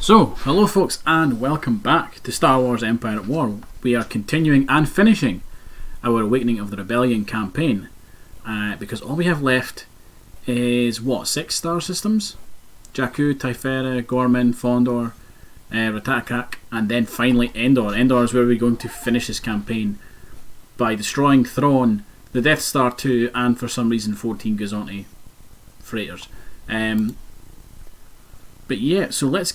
So, hello folks and welcome back to Star Wars Empire at War. We are continuing and finishing our Awakening of the Rebellion campaign because all we have left is, what, 6 star systems? Jakku, Typhera, Gorman, Fondor, Ratakak, and then finally Endor. Endor is where we're going to finish this campaign by destroying Thrawn, the Death Star 2, and for some reason 14 Gazonti freighters. But yeah, so let's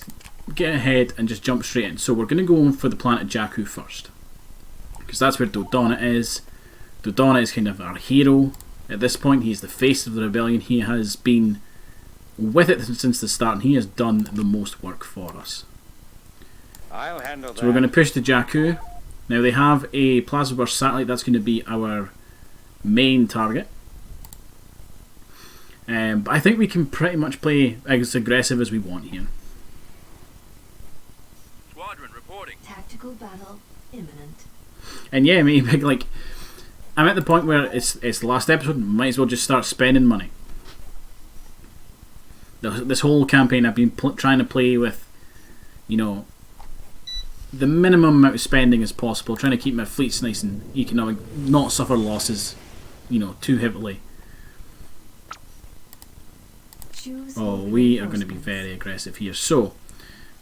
get ahead and just jump straight in. So we're going to go for the planet Jakku first, because that's where Dodonna is. Dodonna is kind of our hero at this point. He's the face of the rebellion. He has been with it since the start, and he has done the most work for us. I'll handle that. So we're going to push to Jakku. Now they have a plasma burst satellite. That's going to be our main target. But I think we can pretty much play as aggressive as we want here. Squadron reporting. Tactical battle imminent. And yeah, maybe like I'm at the point where it's the last episode. Might as well just start spending money. This whole campaign I've been trying to play with, you know, the minimum amount of spending as possible, trying to keep my fleets nice and economic, not suffer losses, you know, too heavily. Oh, we are going to be very aggressive here. So,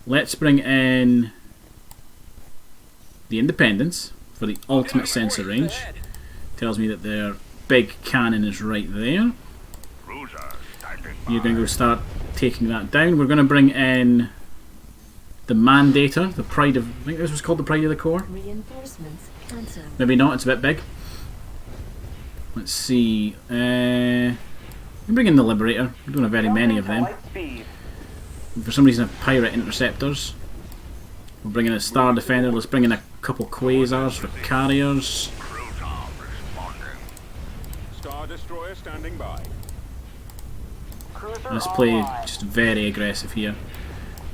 let's bring in the Independence for the ultimate sensor range. Tells me that their big cannon is right there. You're going to go start taking that down. We're going to bring in the Mandator, the Pride of... I think this was called the Pride of the Corps. Reinforcements cancelled. Maybe not, it's a bit big. Let's see. We bring in the Liberator. We don't have very many of them. For some reason I have Pirate Interceptors. We'll bring in a Star Defender. Let's bring in a couple Quasars for carriers. Star Destroyer standing by. Let's play just very aggressive here.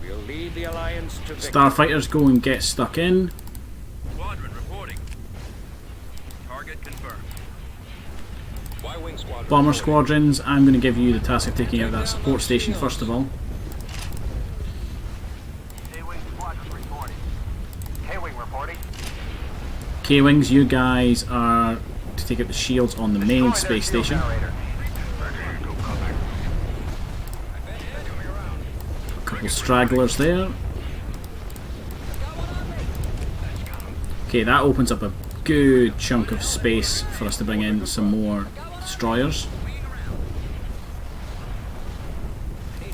We'll lead the Alliance to victory. Starfighters go and get stuck in. Squadron reporting. Target confirmed. Y-wing squadron. Bomber squadrons, I'm going to give you the task of taking out that support station first of all. K-wing squadron reporting. K-wing reporting. K-wings, you guys are to take out the shields on the main space station. A couple stragglers there. Okay, that opens up a good chunk of space for us to bring in some more destroyers.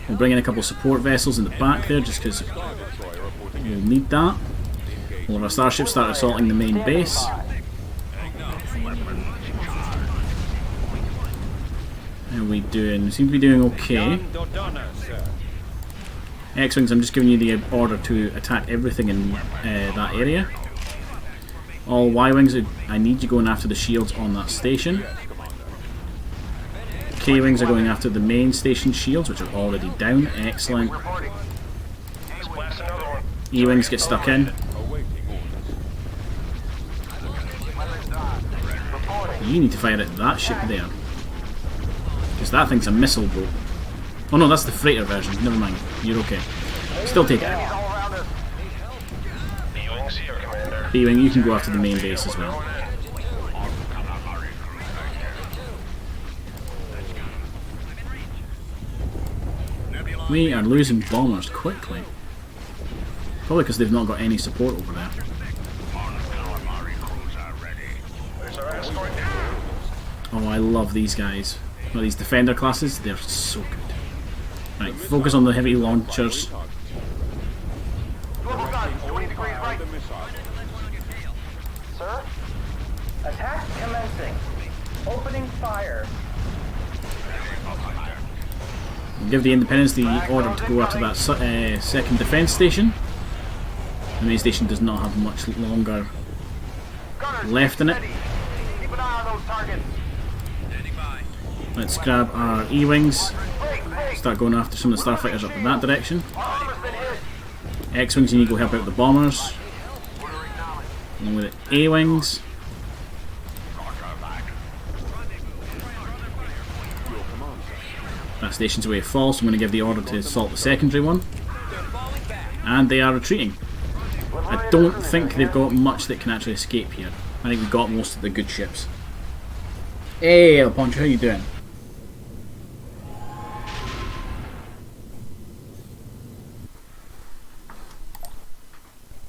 We'll bring in a couple of support vessels in the back there just because we'll need that. All of our starships start assaulting the main base. How are we doing? We seem to be doing okay. X-Wings, I'm just giving you the order to attack everything in that area. All Y-Wings, I need you going after the shields on that station. K-Wings are going after the main station shields, which are already down. Excellent. E-Wings get stuck in. You need to fire at that ship there, because that thing's a missile boat. Oh no, that's the freighter version. Never mind. You're okay. Still take it out. B-Wing, you can go after the main base as well. We are losing bombers quickly. Probably because they've not got any support over there. Oh, I love these guys. Well, these defender classes, they're so good. Right, focus on the heavy launchers. Swivel guns, 20 degrees right. Sir? Attack commencing. Opening fire. We'll give the Independence the order to go after that second defence station. The main station does not have much longer left in it. Keep an eye on those targets. Let's grab our E-Wings. Start going after some of the starfighters up in that direction. X-Wings, you need to go help out the bombers. Along with the A-Wings. That station's away false, so I'm going to give the order to assault the secondary one. And they are retreating. I don't think they've got much that can actually escape here. I think we've got most of the good ships. Hey, El Poncho, how you doing?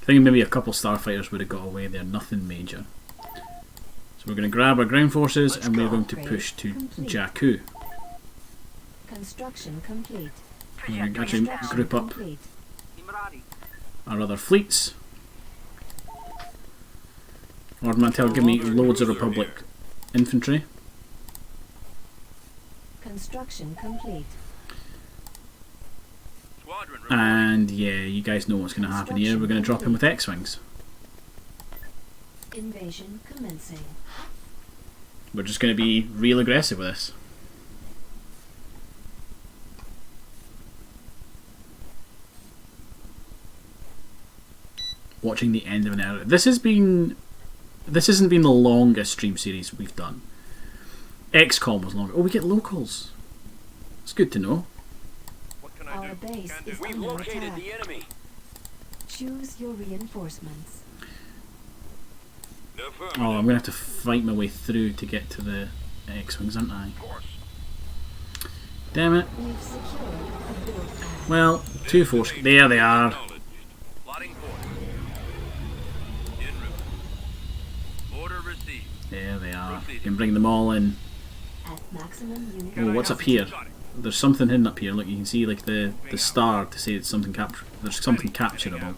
I think maybe a couple starfighters would have got away there, nothing major. So we're going to grab our ground forces and we're going to push to Jakku. Construction complete. We're going to actually group up Complete. our other fleets. Lord Mantel, give me loads of Republic infantry. Construction complete. Squadron reporting. And yeah, you guys know what's going to happen here. We're going to drop in with X-Wings. Invasion commencing. We're just going to be real aggressive with this. Watching the end of an era. This hasn't been the longest stream series we've done. XCOM was longer. Oh, we get locals. It's good to know. What can I Our do? base Can do. is We've under located attack. the enemy. Choose your reinforcements. Affirmative. Oh, I'm going to have to fight my way through to get to the X-Wings, aren't I? Of course. Damn it. We've secured a build pad. Well, two force. There they are. Acknowledged. Plotting course. En route. Order received. There they are. You can bring them all in. At maximum unit Oh, what's up here? There's something hidden up here. Look, you can see like the star to say it's something there's something capturable.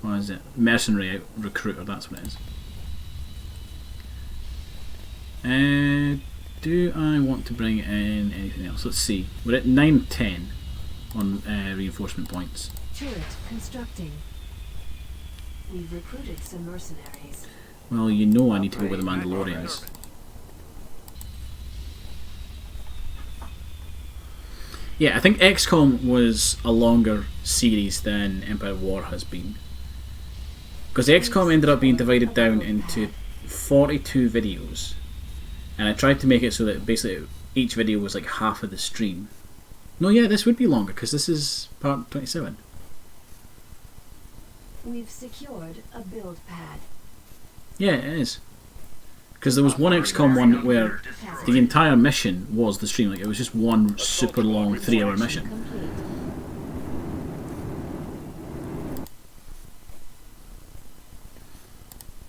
What is it? Mercenary recruiter, that's what it is. Do I want to bring in anything else? Let's see. We're at 910 on reinforcement points. turret constructing. We've recruited some mercenaries. Well, you know I need to go with the Mandalorians. Yeah, I think XCOM was a longer series than Empire of War has been. Because XCOM ended up being divided down into 42 videos. And I tried to make it so that basically each video was like half of the stream. No, yeah, this would be longer because this is part 27. We've secured a build pad. Yeah, it is. Because there was one XCOM one where the entire mission was the stream. Like it was just one super long 3-hour mission. Complete.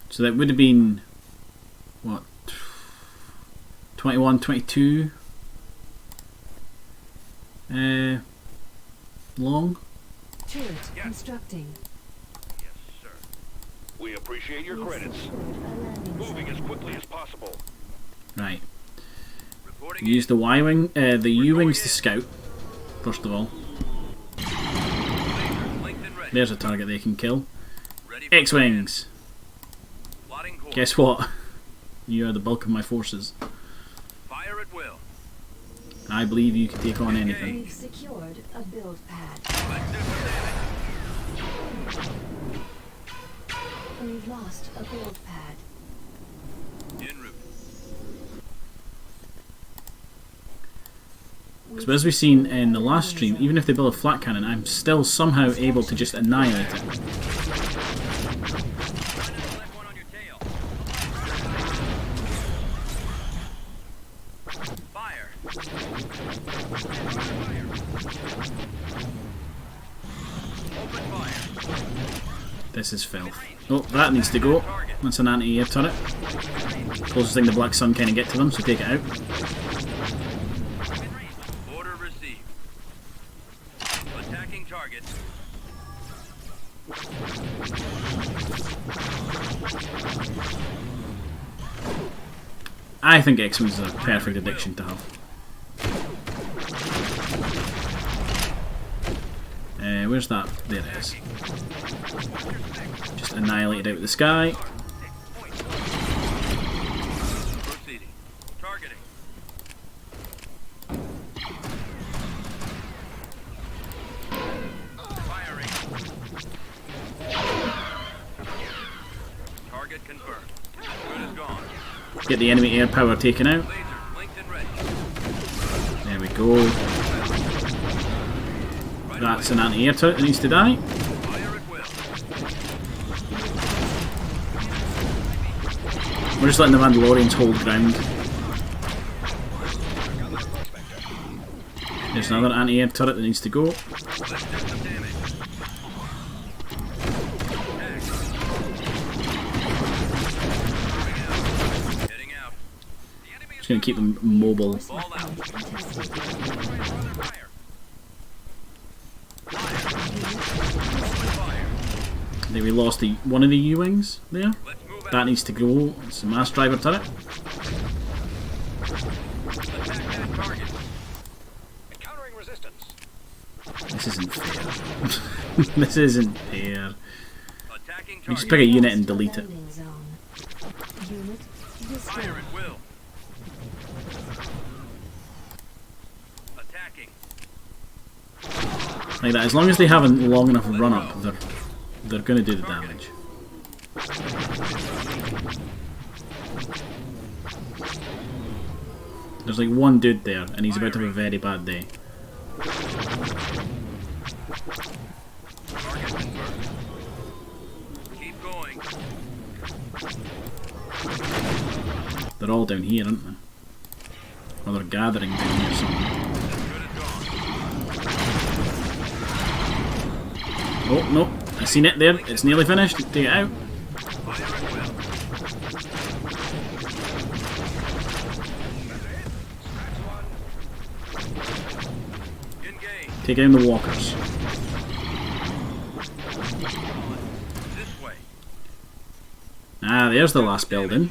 So that would have been, what, 21, 22 long? Turret constructing. Yes, sir. We appreciate your We've credits. secured a landing Moving site. as quickly as possible. Right. Reporting Use the Y-Wing, the U-Wings to scout, first of all. in. Linked and ready. There's a target they can kill. Ready for X-Wings! command. Plotting course. Guess what? You are the bulk of my forces. Fire at will. I believe you can take on anything. We've secured a build pad. Let's do some damage. We've lost a build pad. En route. So as we've seen in the last stream, even if they build a flat cannon, I'm still somehow able to just annihilate it. Select one on your tail. Fire. Open fire. This is filth. Oh, that needs to go. That's an anti-air turret. Closest thing the Black Sun can get to them, so take it out. Order received. Attacking target. I think X-Wings is a perfect addiction to have. Where's that? There it is. Just annihilated out of the sky. Proceeding. Targeting. Firing. Target confirmed. Good is gone. Get the enemy air power taken out. There we go. That's an anti-air turret that needs to die. We're just letting the Mandalorians hold ground. There's another anti-air turret that needs to go. Just going to keep them mobile. I think we lost one of the U-wings there. That needs to go. It's a mass driver turret. This isn't fair. This isn't fair. You just pick a unit and delete it. Like that. As long as they have a long enough run up, they're going to do the damage. There's like one dude there, and he's about to have a very bad day. They're all down here, aren't they? Or they're gathering down here somewhere. Oh, no. I seen it there. It's nearly finished. Take it out. Take down the walkers. Ah, there's the last building.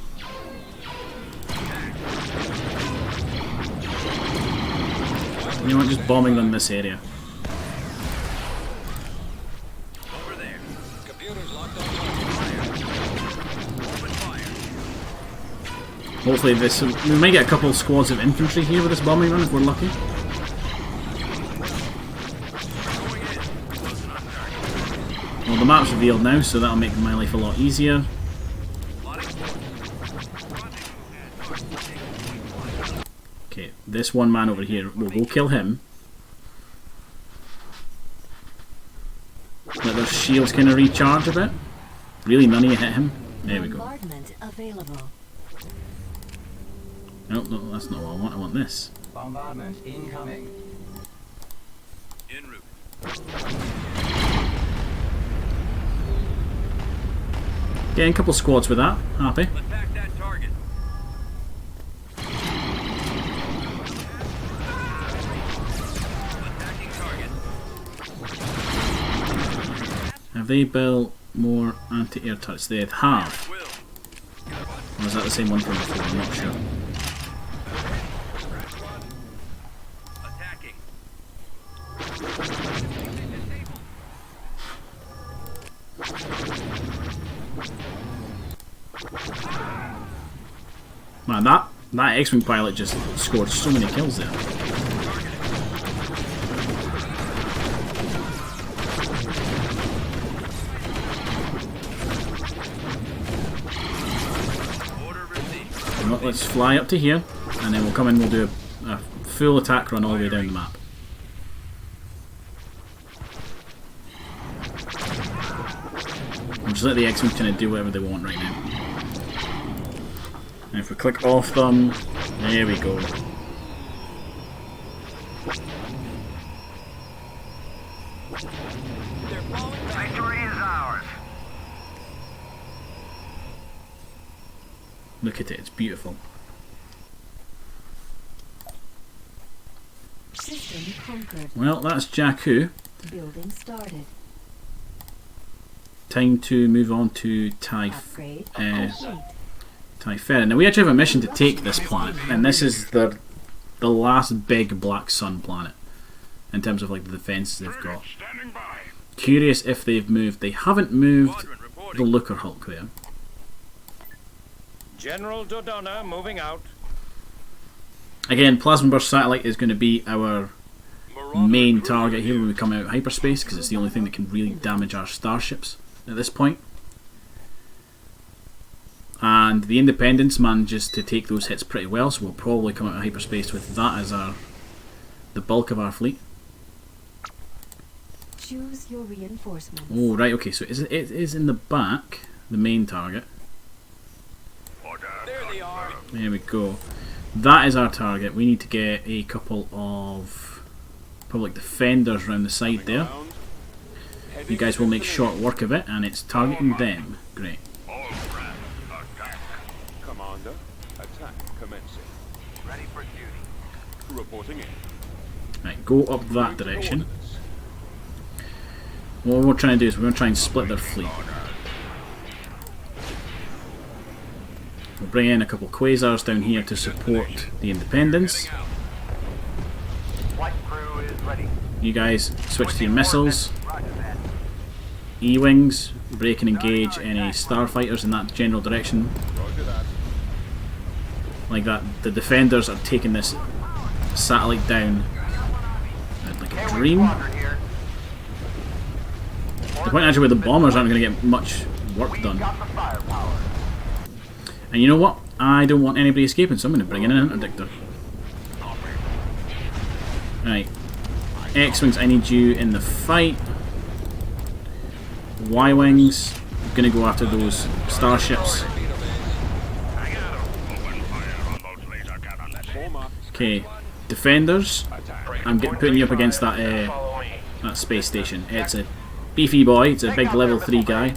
You know what, just bombing them in this area. Hopefully we might get a couple of squads of infantry here with this bombing run if we're lucky. Well, the map's revealed now, so that'll make my life a lot easier. Okay, this one man over here, we'll go kill him. Let their shields kind of recharge a bit. Really, none of you hit him. There we go. Nope, no, that's not what I want. I want this. Bombardment incoming. En route. Getting a couple squads with that. Happy. Attack that target. Attacking target. Have they built more anti-air turrets? They have. Or is that the same one from before? I'm not sure. Attacking. Man, that X-Wing pilot just scored so many kills there. Let's fly up to here, and then we'll come in and we'll do a full attack run all the way down the map. We'll just let the X-Wing kind of do whatever they want right now. And if we click off them, there we go. Victory is ours. Look at it, it's beautiful. System conquered. Well, that's Jakku. Building started. Time to move on to Upgrade complete. Typhera. Now we actually have a mission to take this planet, and this is the last big Black Sun planet in terms of like the defences they've got. Standing by. Curious if they've moved. They haven't moved the Looker Hulk there. General Dodonna moving out. Again, Plasma Burst Satellite is going to be our main target here when we come out of hyperspace, because it's the only thing that can really damage our starships at this point. And And the Independence manages to take those hits pretty well, so we'll probably come out of hyperspace with that as the bulk of our fleet. Choose your reinforcements. Oh, right, okay, so it is in the back, the main target. There they are. There we go. That is our target. We need to get a couple of public defenders around the side there. You guys will make short work of it, and it's targeting them. Great. Commander, attack commencing. Ready for duty. Reporting in. Right, go up that direction. What we're trying to do is we're going to try and split their fleet. We'll bring in a couple of quasars down here to support the Independence. Flight crew is ready. You guys switch to your missiles. Roger that. E-wings, break and engage any starfighters in that general direction. Roger that. Like that, the defenders are taking this satellite down like a dream. Squadron here. The point actually where the bombers aren't going to get much work done. Got the firepower. And you know what? I don't want anybody escaping, so I'm going to bring in an interdictor. Right. X-Wings, I need you in the fight. Y-Wings, I'm going to go after those starships. Okay. Defenders, I'm putting you up against that space station. It's a beefy boy, it's a big level 3 guy.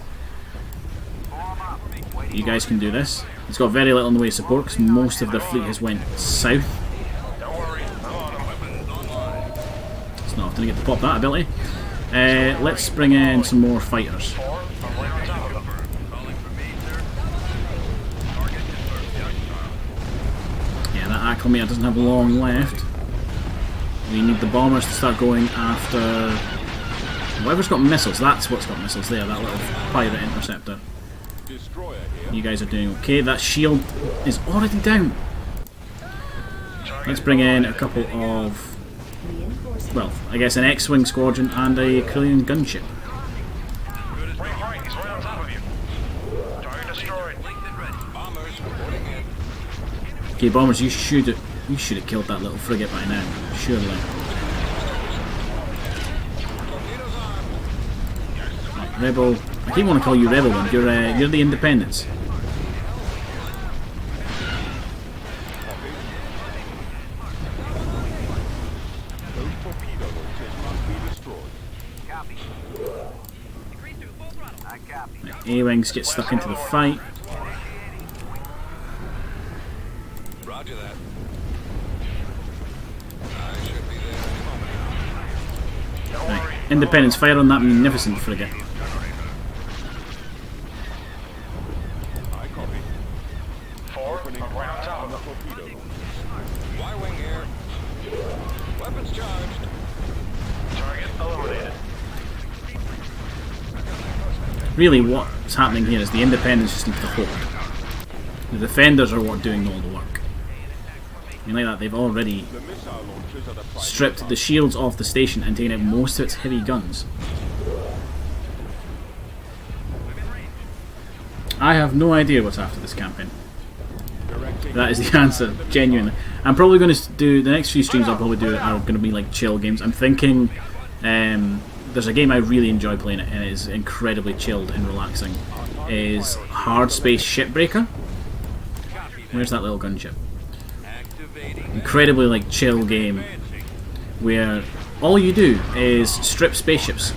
You guys can do this. It's got very little in the way of support because most of their fleet has went south. It's not often to get to pop that ability. Let's bring in some more fighters. Yeah, that Acclimate doesn't have long left. We need the bombers to start going after whoever's got missiles. That's what's got missiles there, that little pirate interceptor. Destroyer here. You guys are doing okay. That shield is already down. Let's bring in a couple of, well, I guess an X-Wing squadron and a Corellian gunship. He's right on top of you. Target destroyed. Okay, bombers, you should have killed that little frigate by now, surely. Right, Rebel. I keep wanting to call you Rebel One. You're the Independence. Those torpedo launchers must be destroyed. Copy. I copy. Right, A-Wings get stuck into the fight. Roger that. Right, Independence, fire on that magnificent frigate. I copy. Opening right on top of the torpedo launchers. Y-wing here. Weapons charged. target eliminated. Really, what's happening here is the Independence just need to hold. The defenders are what doing all the work. I mean, like that, they've already The missile launchers are the primary stripped the shields off the station and taken out most of its heavy guns. I have no idea what's after this campaign. directing. That is the answer, genuinely. I'm probably going to do, the next few streams I'll probably do are going to be like chill games. I'm thinking, there's a game I really enjoy playing it and it is incredibly chilled and relaxing, is Hard Space Shipbreaker. Where's that little gunship? Incredibly like chill game where all you do is strip spaceships.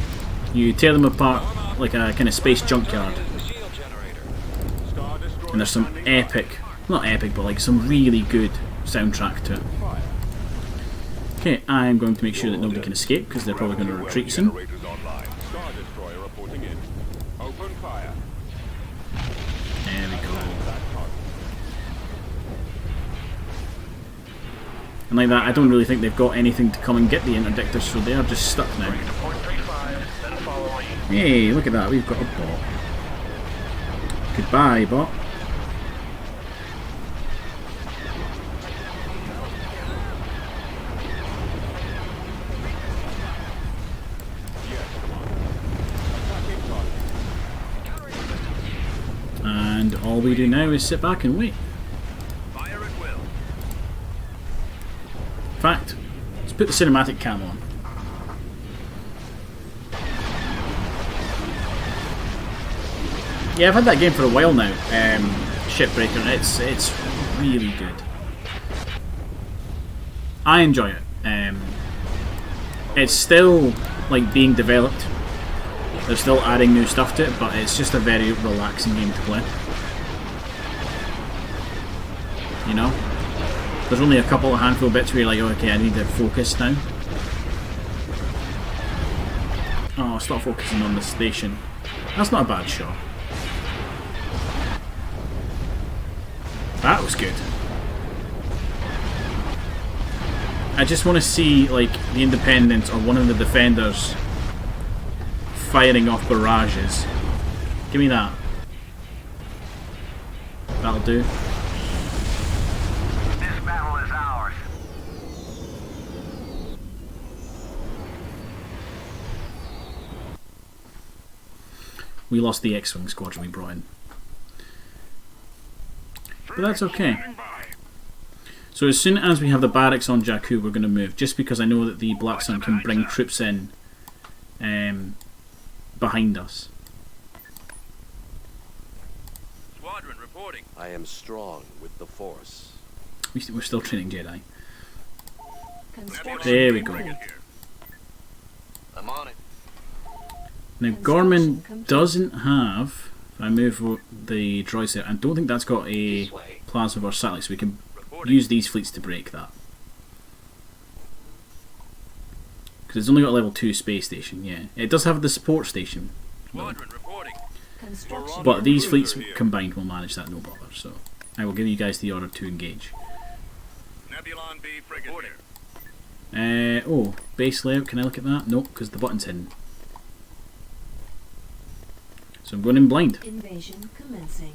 You tear them apart like a kind of space junkyard. And there's some epic, not epic, but like some really good soundtrack to it. Okay, I'm going to make sure that nobody can escape because they're probably going to retreat soon. Generators online. Star Destroyer reporting in. Open fire. There we go. That target. And like that, I don't really think they've got anything to come and get the interdictors, so they are just stuck now. Port 35, then follow me. Hey, look at that, we've got a bot. Goodbye, bot. And all we do now is sit back and wait. Fire at will. In fact, let's put the cinematic cam on. Yeah, I've had that game for a while now, Shipbreaker, and it's really good. I enjoy it. It's still like being developed. They're still adding new stuff to it, but it's just a very relaxing game to play. You know? There's only a handful of bits where you're like, oh, okay, I need to focus now. Oh, stop focusing on the station. That's not a bad shot. That was good. I just want to see, like, the Independents or one of the defenders firing off barrages. Give me that. That'll do. This battle is ours. We lost the X-Wing squadron we brought in. But that's okay. So as soon as we have the barracks on Jakku, we're going to move. Just because I know that the Black Sun can bring troops in behind us. Squadron reporting. I am strong with the Force. We're still training Jedi. Construction There we go. complete. I'm on it. Now Gorman doesn't have, if I move the droids there, I don't think that's got a plasma burst satellite, so we can use these fleets to break that. Because it's only got a level 2 space station, yeah. It does have the support station, Squadron reporting. Construction but these complete. fleets combined will manage that no bother, so I will give you guys the order to engage. Nebulon B frigate here. Oh, base layout, can I look at that? Nope, because the button's hidden. So I'm going in blind. Invasion commencing.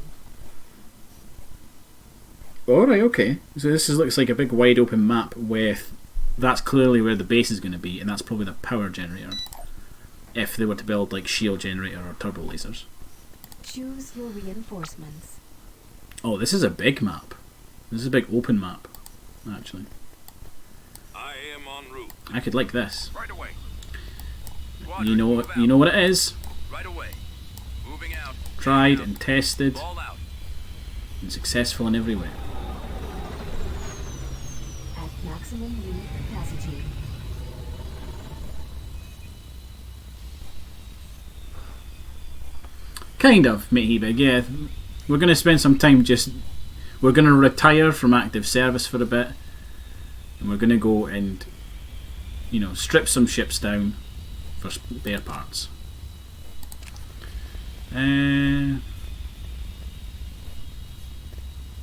Alright, okay. So looks like a big wide open map with... That's clearly where the base is going to be, and that's probably the power generator. If they were to build like shield generator or turbo lasers. Choose your reinforcements. Oh, this is a big map. This is a big open map, actually. I am en route. I could like this. Right away. You know what it is. Right away. Moving out. Tried and tested All out. and successful in every way. At maximum unit capacity. Kind of, matey big, yeah. We're going to spend some time we're going to retire from active service for a bit. And we're going to go and, strip some ships down for spare parts.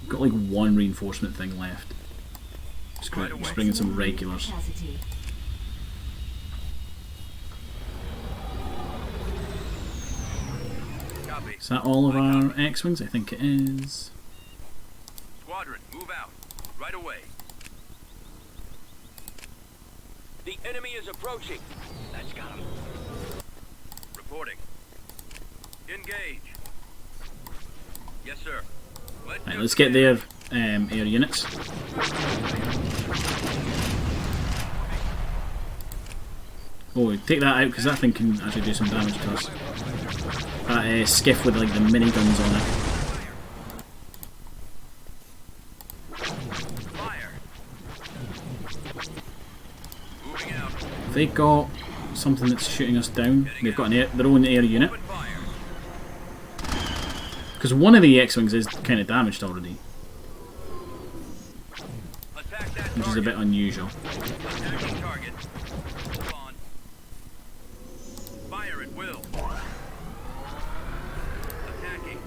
Got like one reinforcement thing left. Just bringing some regulars. Capacity. Copy. Is that all of our X-Wings? I think it is. Squadron, move out. Right away. The enemy is approaching. That's got him. Reporting. Engage. Yes, sir. Right, let's get their air units. Oh, take that out because that thing can actually do some damage to us. That skiff with like the miniguns on it. Fire. Moving out. They got something that's shooting us down. They've got their own air unit. Open fire. Because one of the X-Wings is kind of damaged already, Attack that which is a target. bit unusual. Attacking target. Hold on. Fire at will. Attacking.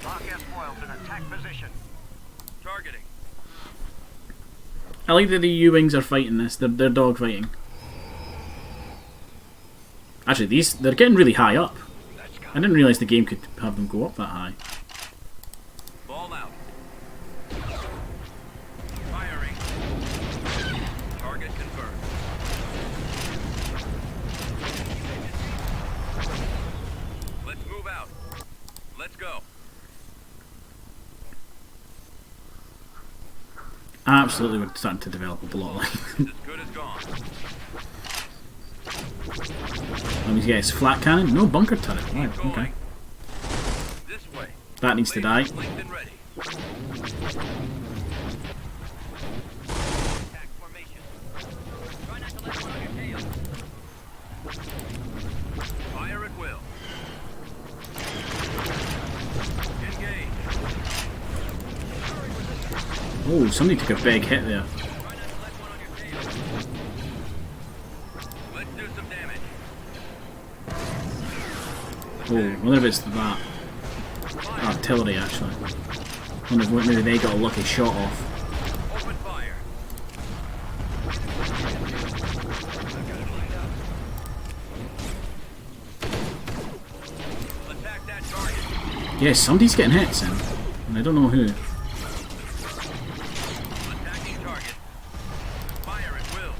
Lock S-foils in attack position. Targeting. I like that the U-Wings are fighting this. They're dog fighting. Actually, they're getting really high up. That's got I didn't realise the game could have them go up that high. Ball out. Firing. Target confirmed. Let's move out. Let's go. Absolutely, we're starting to develop a lot line. As good as gone. Let me get his flat cannon. No bunker turret. Wow, Keep going. okay. This way. That needs to die. Lasers linked and ready. Attack formation. Try not to let one on your tail. Fire at will. Engage. Oh, somebody took a big hit there. Try not to let one on your tail. Let's do some damage. Oh, I wonder if it's that. Artillery, actually. I wonder if maybe they got a lucky shot off. Open fire. Attack that target. Yeah, somebody's getting hits in. And I don't know who. Attacking target. Fire at will.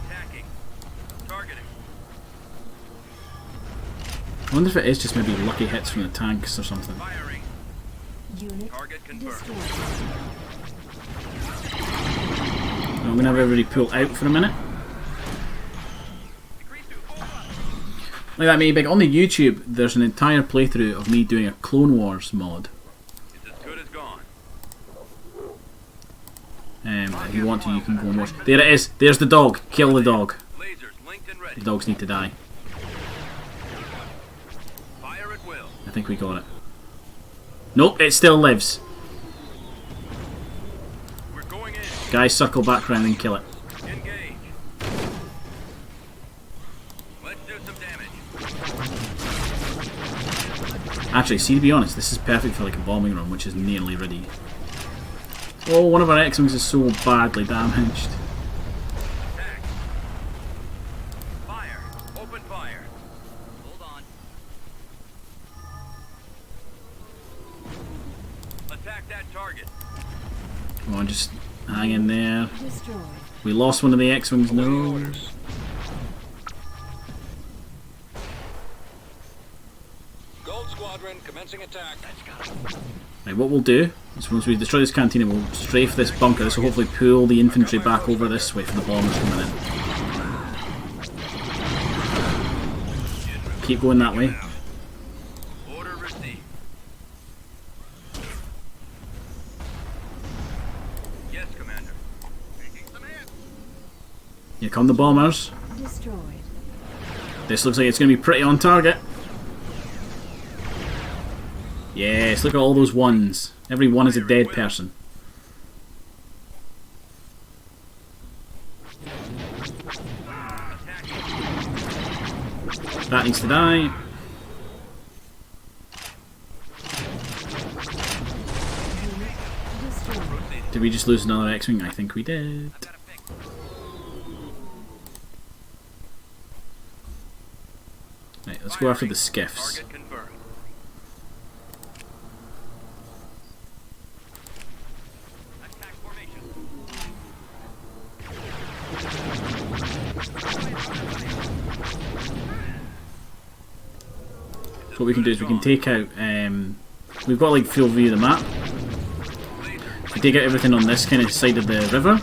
Attacking. Targeting. I wonder if it is just maybe lucky hits from the tanks or something. Firing. Unit Target confirmed. destroyed. I'm going to have everybody pull out for a minute. Decrease to full. Like that, maybe. On the YouTube, there's an entire playthrough of me doing a Clone Wars mod. It's as good as gone. If you want to, you can go and watch. There it is. There's the dog. Kill the dog. Lasers linked and ready. The dogs need to die. Fire at will. I think we got it. Nope, it still lives. We're going in. Guys, circle back round and kill it. Engage. Let's do some damage. Actually, see, to be honest, this is perfect for like a bombing run, which is nearly ready. Oh, one of our X-Wings is so badly damaged. Attack. Fire. Open fire. Hold on. Attack that target. Come on, just hang in there. Destroyed. We lost one of the X-Wings, no. Gold Squadron commencing attack. Right, what we'll do is once we destroy this cantina, we'll strafe this bunker. This will hopefully pull the infantry back over this way for the bombers coming in. Keep going that way. Order received. Yes, Commander. Taking some hits. Here come the bombers. Destroyed. This looks like it's going to be pretty on target. Yes, look at all those ones. Every one is a dead person. That needs to die. Destroyed. Did we just lose another X-Wing? I think we did. Got a pick. Right, let's go after the skiffs. Target confirmed. Attack formation. So what we can do is we can take out, we've got like full view of the map. If we take out everything on this kind of side of the river,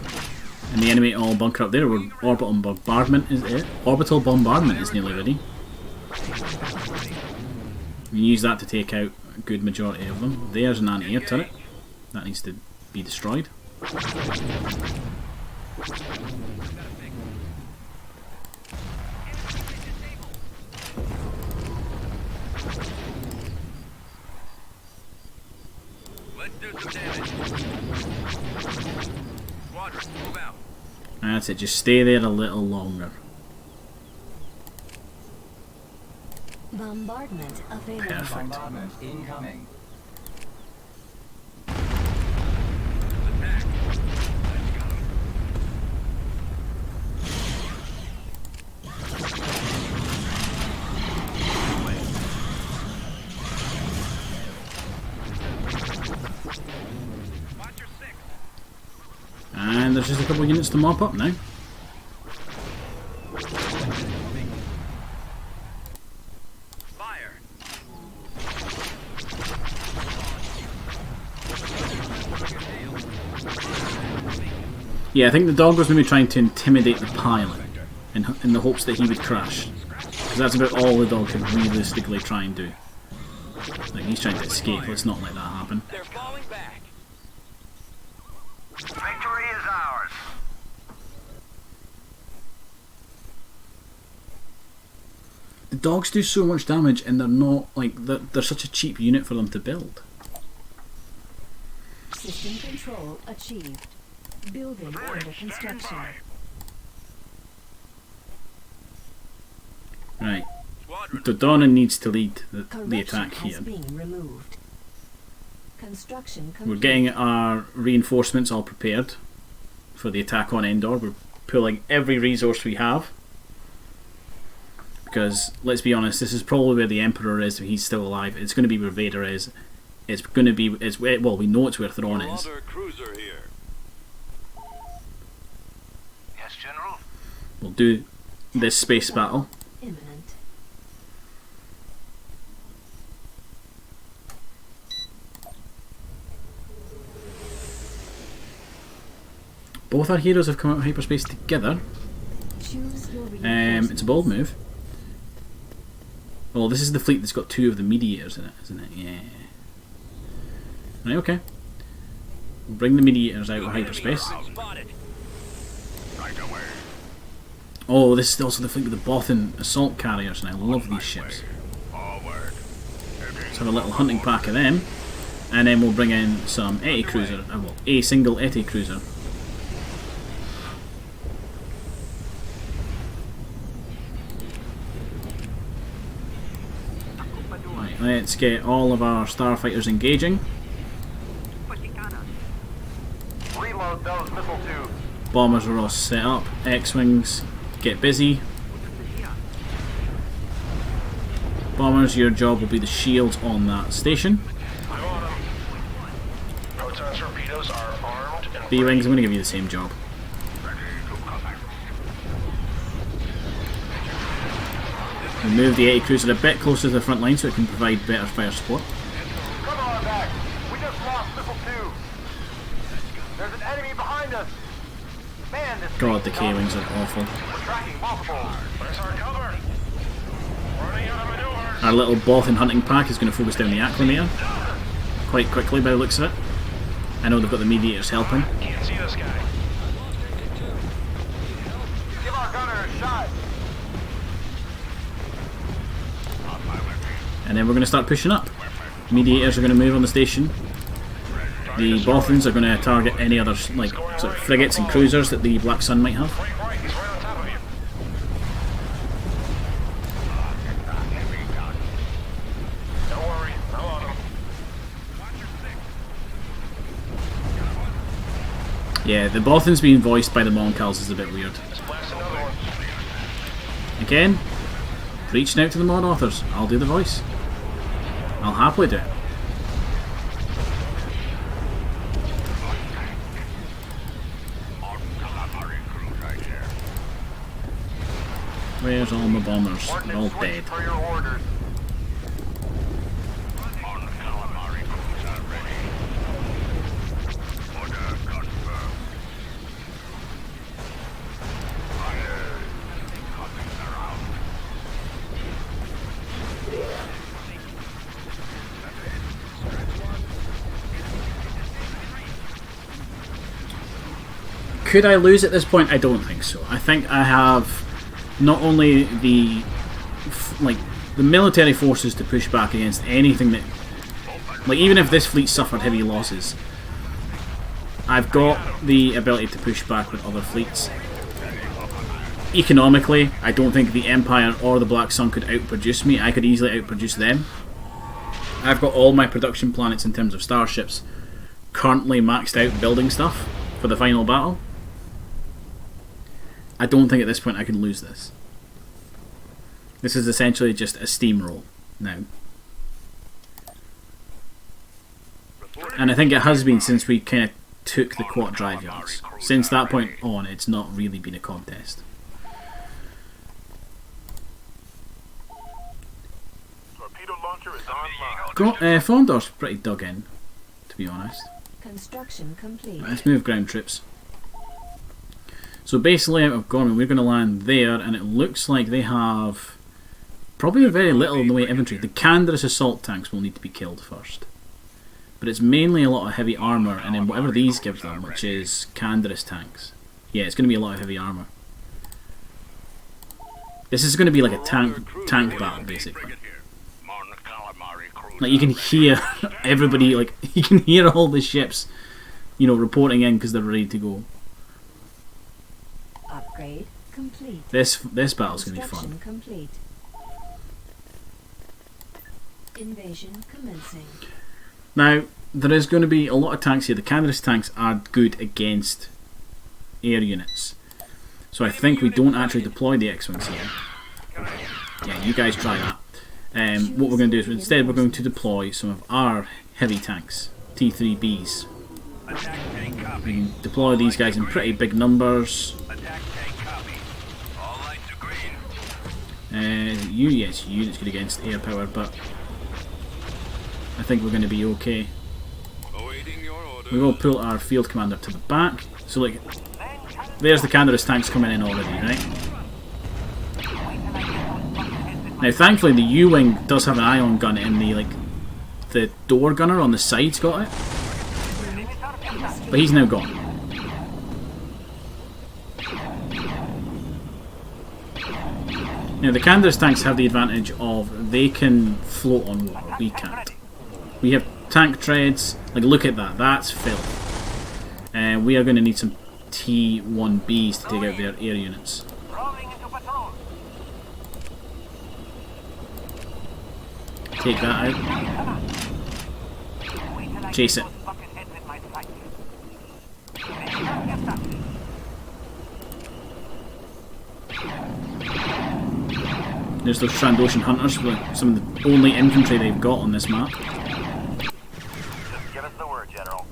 and the enemy all bunker up there, where orbital bombardment is it? Orbital bombardment is nearly ready. We can use that to take out a good majority of them. There's an anti-air turret. That needs to be destroyed. Let's do some damage. Squadron, move out. That's it, just stay there a little longer. Bombardment available. Perfect. incoming. Attack. Let's go. Watch your six. And there's just a couple of units to mop up now. Fire. Yeah, I think the dog was maybe trying to intimidate the pilot in the hopes that he would crash. Because that's about all the dog can realistically try and do. Like, he's trying to escape, let's not let that happen. They're falling back. Victory is ours. The dogs do so much damage and they're not, like, they're such a cheap unit for them to build. System control achieved. Building under construction. Right. Squadron. Dodonna needs to lead the Corruption attack has here. been removed. Construction complete. We're getting our reinforcements all prepared for the attack on Endor. We're pulling every resource we have. Because, let's be honest, this is probably where the Emperor is if he's still alive. It's going to be where Vader is. It's going to be... well, we know it's where Thrawn is. Another cruiser here. Yes, General. We'll do this space battle. Imminent. Both our heroes have come out of hyperspace together. Choose your It's a bold move. Well, this is the fleet that's got 2 of the mediators in it, isn't it? Yeah. Right, okay. We'll bring the mediators out of hyperspace. Spotted. Right away. Oh, this is also the fleet with the Bothan assault carriers, and I love these ships. Forward. Let's have a little hunting pack of them, and then we'll bring in some ETI cruiser, well, a single ETI cruiser. Right, let's get all of our starfighters engaging. Reload those missile tubes. Bombers are all set up. X-Wings, get busy. Bombers, your job will be the shields on that station. I'm on them. Proton torpedoes are armed and B-Wings, I'm going to give you the same job. We'll move the ETI cruiser a bit closer to the front line so it can provide better fire support. come on back. We just lost missile two. There's an enemy behind us. Man, this God, the K-Wings are awful. We're tracking multiple. Where's our cover? Running out of maneuver. Our little Bothan hunting pack is going to focus down the Acclamator quite quickly by the looks of it. I know they've got the mediators helping. Can't see this guy. Give our gunner a shot. And then we're going to start pushing up. Mediators are going to move on the station. The Bothans are going to target any other like sort of frigates and cruisers that the Black Sun might have. Right, he's right on top of you. Don't worry, I'm on him. Yeah, the Bothans being voiced by the Moncals is a bit weird. Let's blast another one. Again, reaching out to the mod authors. I'll do the voice. I'll happily do it. Where's all my bombers? They're all dead. For your orders. On calamari cruiser ready. Order confirmed. Fire. Coming around. Could I lose at this point? I don't think so. I think I have not only the the military forces to push back against anything that, like, even if this fleet suffered heavy losses, I've got the ability to push back with other fleets. Economically, I don't think the Empire or the Black Sun could outproduce me. I could easily outproduce them. I've got all my production planets in terms of starships currently maxed out building stuff for the final battle. I don't think at this point I can lose this. This is essentially just a steamroll now. And I think it has been since we kind of took the quad drive yards. Since that point on, it's not really been a contest. Torpedo launcher is online. Fondor's pretty dug in, to be honest. Construction complete. Let's move ground troops. So base layout of Gorman, we're going to land there, and it looks like they have probably very little in the way of infantry. The Canderous assault tanks will need to be killed first. But it's mainly a lot of heavy armour, and then whatever these give them, which is Canderous tanks. Yeah, it's going to be a lot of heavy armour. This is going to be like a tank battle, basically. Like, you can hear everybody, like, you can hear all the ships, you know, reporting in because they're ready to go. Upgrade complete. This battle's going to be fun. Construction complete. Invasion commencing. Now, there is going to be a lot of tanks here. The Canderous tanks are good against air units. So I think we don't actually deploy the X-Wings here. Yeah, you guys try that. What we're going to do is instead we're going to deploy some of our heavy tanks, T3Bs. We can deploy these guys in pretty big numbers. Yes, units good against air power, but I think we're going to be okay. We will pull our field commander to the back. So like, there's the Canderous tanks coming in already, right? Now, thankfully, the U-wing does have an ion gun in the door gunner on the side's got it, but he's now gone. Now, the Canderous tanks have the advantage of they can float on water. We can't. We have tank treads. Like, look at that. That's filth. And we are going to need some T1Bs to take out their air units. Take that out. Chase it. There's those Trandoshan hunters, with some of the only infantry they've got on this map. Just give us the word, General.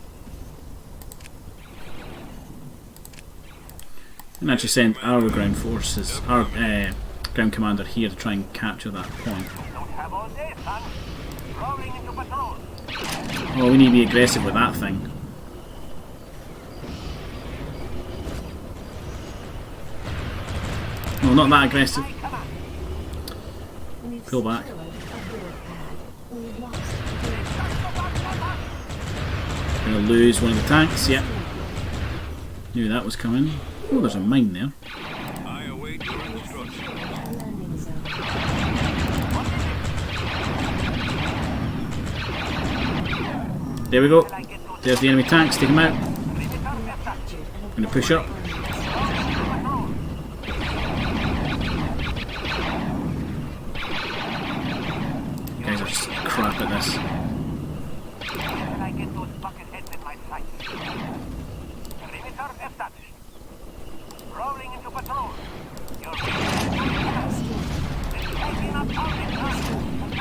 And actually send our ground forces, our ground commander here to try and capture that point. Well, we need to be aggressive with that thing. No, not that aggressive. Pull back. Gonna lose one of the tanks, yep. Knew that was coming. Oh, there's a mine there. I await your instructions. Landing zone. There we go. There's the enemy tanks, take them out. I'm gonna push up. You guys are just crap at this.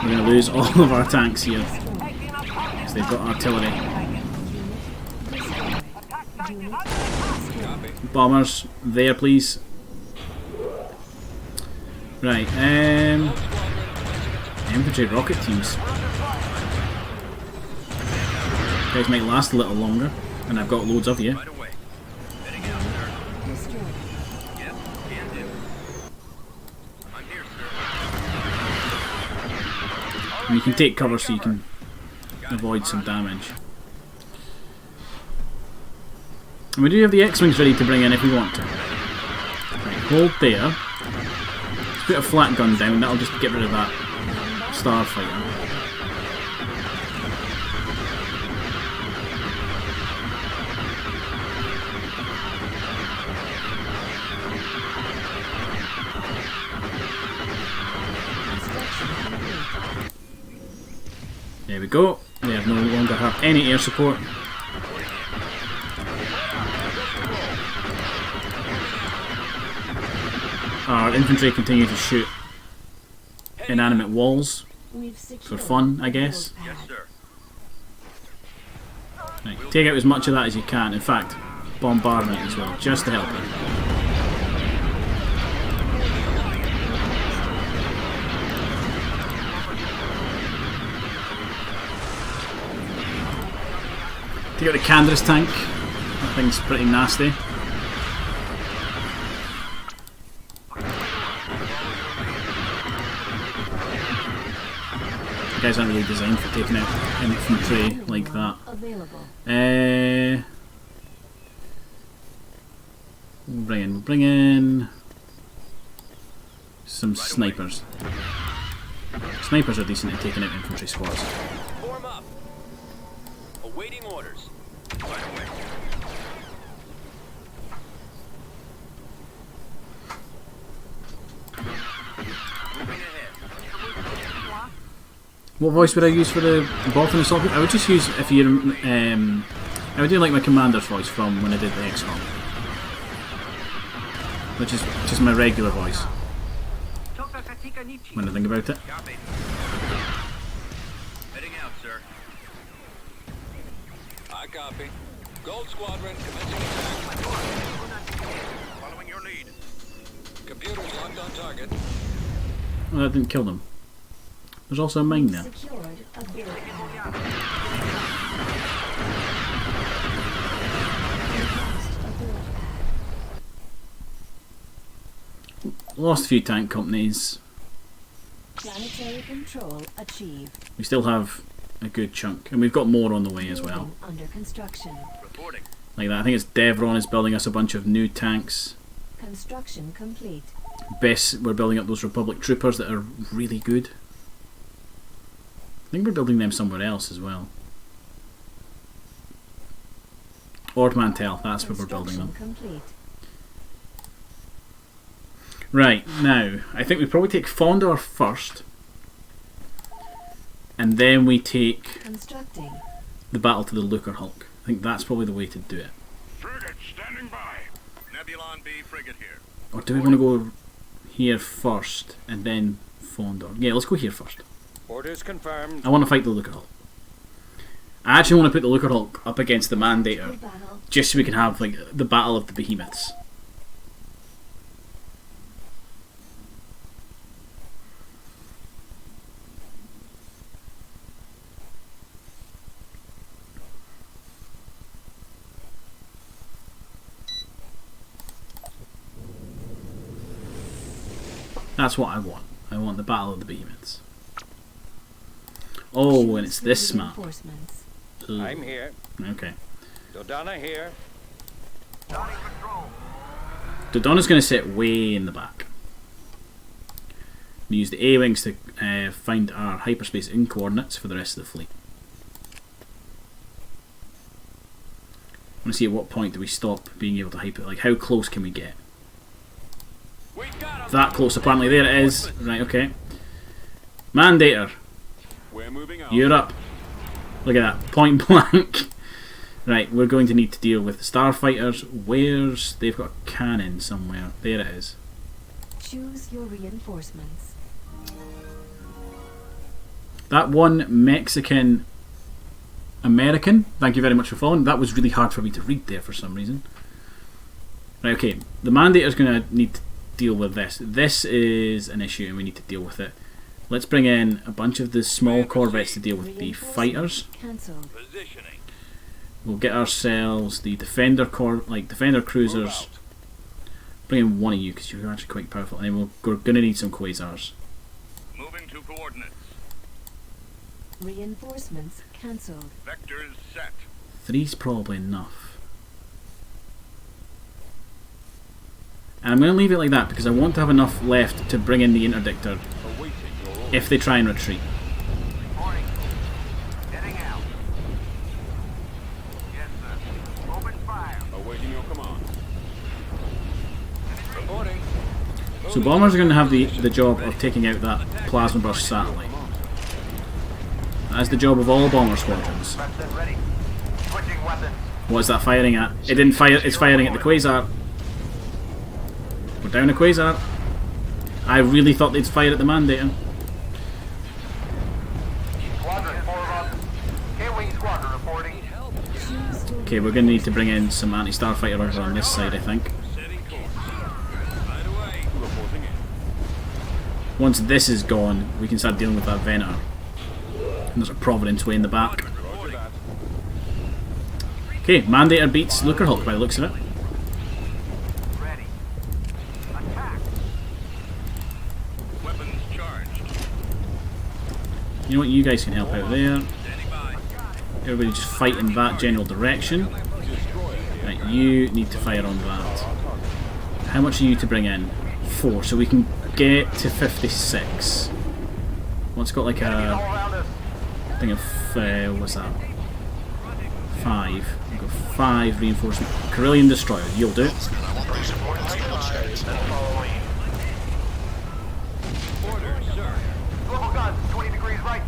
We're going to lose all of our tanks here, because they've got artillery. Bombers, there please. Right, infantry rocket teams. You guys might last a little longer, and I've got loads of you. Right away. Heading out, sir. Yep, can do. I'm here, sir. And you can take cover so you can avoid some damage. And we do have the X-Wings ready to bring in if we want to. Right, hold there. Let's put a flat gun down, that'll just get rid of that starfighter. There we go. We have no longer have any air support. Our infantry continue to shoot inanimate walls for fun, I guess. Yes, sir. Right, take out as much of that as you can. In fact, bombardment as well, just to help you. Take out the Canderous tank. That thing's pretty nasty. guys aren't really designed for taking out infantry like that. Available. Bring in some snipers. Snipers are decent at taking out infantry squads. Form up. Awaiting orders. Right away. Moving ahead. What voice would I use for the Bolton assault? I would just use, if you I would do like my commander's voice from when I did the XCOM, which is just my regular voice when I think about it. Copy. Heading out, sir. I copy. Gold Squadron commencing attack. Following your lead. Computers locked on target. Well, that didn't kill them. There's also a mine there. Secured a building. Lost a few tank companies. Planetary control achieved. We still have a good chunk, and we've got more on the way as well. Building under construction. Reporting. Like that, I think it's Devron is building us a bunch of new tanks. Construction complete. Bess, we're building up those Republic troopers that are really good. I think we're building them somewhere else as well. Ord Mantell, that's where we're building them. Complete. Right, now, I think we probably take Fondor first. And then we take Constructing. the battle to the Looker Hulk. I think that's probably the way to do it. Frigate standing by. Nebulon B frigate here. Or do we want to go here first and then Fondor? Yeah, let's go here first. Orders confirmed. I want to fight the Looker Hulk. I actually want to put the Looker Hulk up against the Mandator, Battle. just so we can have like the battle of the behemoths. That's what I want. I want the battle of the behemoths. Oh, and it's this map. Reinforcements. Ugh. I'm here. Okay. Dodonna here. Johnny Patrol. Dodonna's going to sit way in the back. We use the A-Wings to find our hyperspace in coordinates for the rest of the fleet. I want to see at what point do we stop being able to hyper... Like, how close can we get? We got him. That close, apparently. There it is. Right, okay. Mandator, We're moving out. you're up. Look at that. Point blank. Right, we're going to need to deal with the starfighters. Where's... They've got a cannon somewhere. There it is. Choose your reinforcements. That one Mexican American, thank you very much for following. That was really hard for me to read there for some reason. Right, okay. The Mandator's going to need to deal with this. This is an issue and we need to deal with it. Let's bring in a bunch of the small corvettes to deal with the fighters. Cancelled. Positioning. We'll get ourselves the defender defender cruisers. Bring in one of you because you're actually quite powerful, and then we're going to need some quasars. Moving to coordinates. Reinforcements cancelled. Vectors set. 3's probably enough. And I'm going to leave it like that because I want to have enough left to bring in the interdictor Awaiting your orders. if they try and retreat. Reporting. Getting out. Yes, sir. Open fire. Awaiting your command. Reporting. So bombers are going to have the job of taking out that plasma burst satellite. That's the job of all bomber squadrons. Preston ready. Switching weapons. What is that firing at? It didn't fire. It's firing at the quasar. We're down a quasar. I really thought they'd fire at the Mandator. Squadron 4 of us. K-Wing Squadron reporting. Choose your Okay, we're going to need to bring in some anti-starfighter over on this side, I think. Setting course. Right away. Reporting in. Once this is gone, we can start dealing with that Venator. And there's a Providence way in the back. Roger that. Okay, Mandator beats Looker Hulk by the looks of it. Ready. Attack. Weapons charged. You know what? You guys can help out there. Everybody just fight in that general direction. Right, you need to fire on that. How much are you to bring in? 4, so we can get to 56. Well, it's got like a thing of, what's that? 5. We've got 5 reinforcement. Carillion Destroyer, you'll do. Orders, sir. Global guns, 20 degrees right.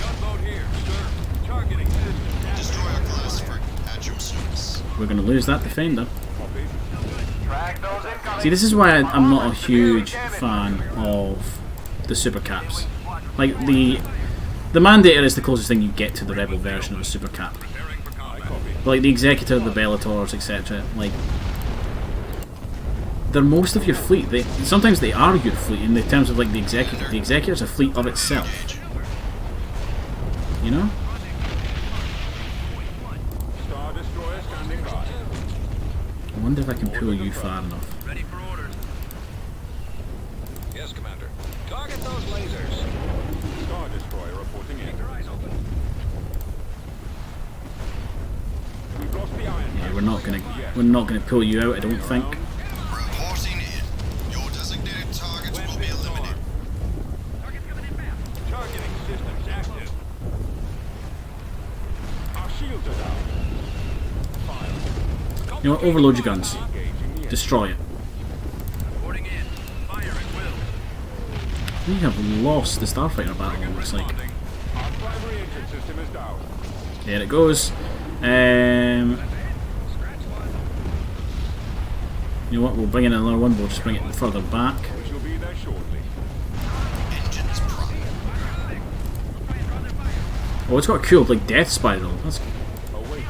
Gunboat here, sir. Targeting system. Destroyer class for at your service. We're going to lose that defender. Drag those incoming. See, this is why I'm not a huge fan of the super caps. Like, the Mandator is the closest thing you get to the Rebel version of a super cap. But like the Executor, the Bellators, etc. Like, they're most of your fleet. Sometimes they are your fleet in the terms of like the Executor. The Executor's a fleet of itself. You know? Star Destroyer standing by. I wonder if I can pull you far enough. Ready for orders. Yes, Commander. Target those lasers. Star Destroyer reporting in. We've lost the iron. Yeah, we're not gonna pull you out, I don't think. Reporting in. Your designated targets will be eliminated. Targeting systems active. Our shields are down. Fire. You know what? Overload your guns. Engaging the Destroy it. Reporting in. Fire at will. We have lost the Starfighter battle, it looks like. Our primary engine system is down. There it goes. You know what? We'll bring in another one. We'll just bring it further back. We shall be there shortly. Engines prime. Oh, it's got a cool like death spiral. That's Awaiting.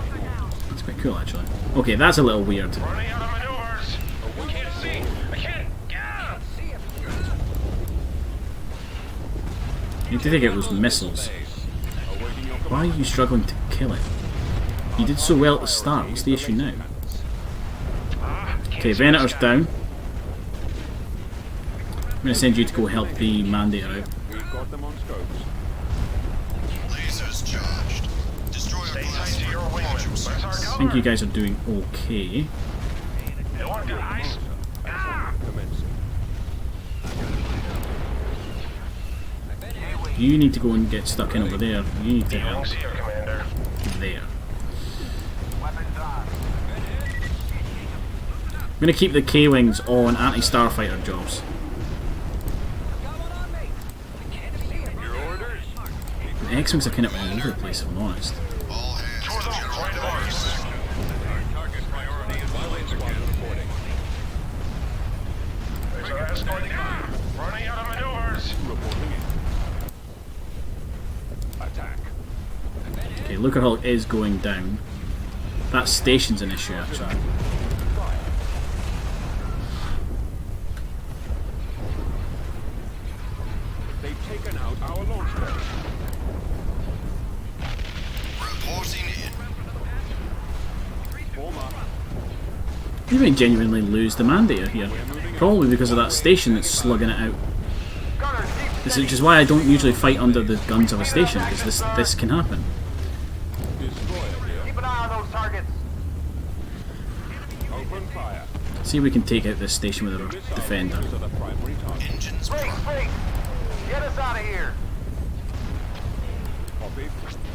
quite cool actually. Okay, that's a little weird. Running out of maneuvers. I can't see. I can't. Yeah. You need to take out those missiles. Awaiting your Why are you struggling to kill it? You did so well at the start. What's the issue now? Okay, Venator's down. I'm going to send you to go help the Mandator out. We've got them on scopes. Lasers charged. Destroyer class for at your service. I think you guys are doing okay. Commencing. You need to go and get stuck in over there. You need to help Commander. there. Weapons on. I'm going to keep the K-Wings on anti-starfighter jobs. Your orders. The X-Wings are kind of all over the place, if I'm honest. All hands to general orders. Target priority is violence again. Reporting. There's an escort. Running out of maneuvers. Reporting in. Attack. Okay, Luckerhulk is going down. That station's an issue, actually. They've taken out our launch pad. Reporting in. Form up. You may genuinely lose the Mandator here. Probably because of that station that's slugging it out. Gunners, deep This is just why I don't usually fight under the guns of a station, because this can happen. Destroyer here. keep an eye on those targets. Open fire. See if we can take out this station with our defender. These are the primary targets. Engines Break, prime. break. Get us out of here. Copy.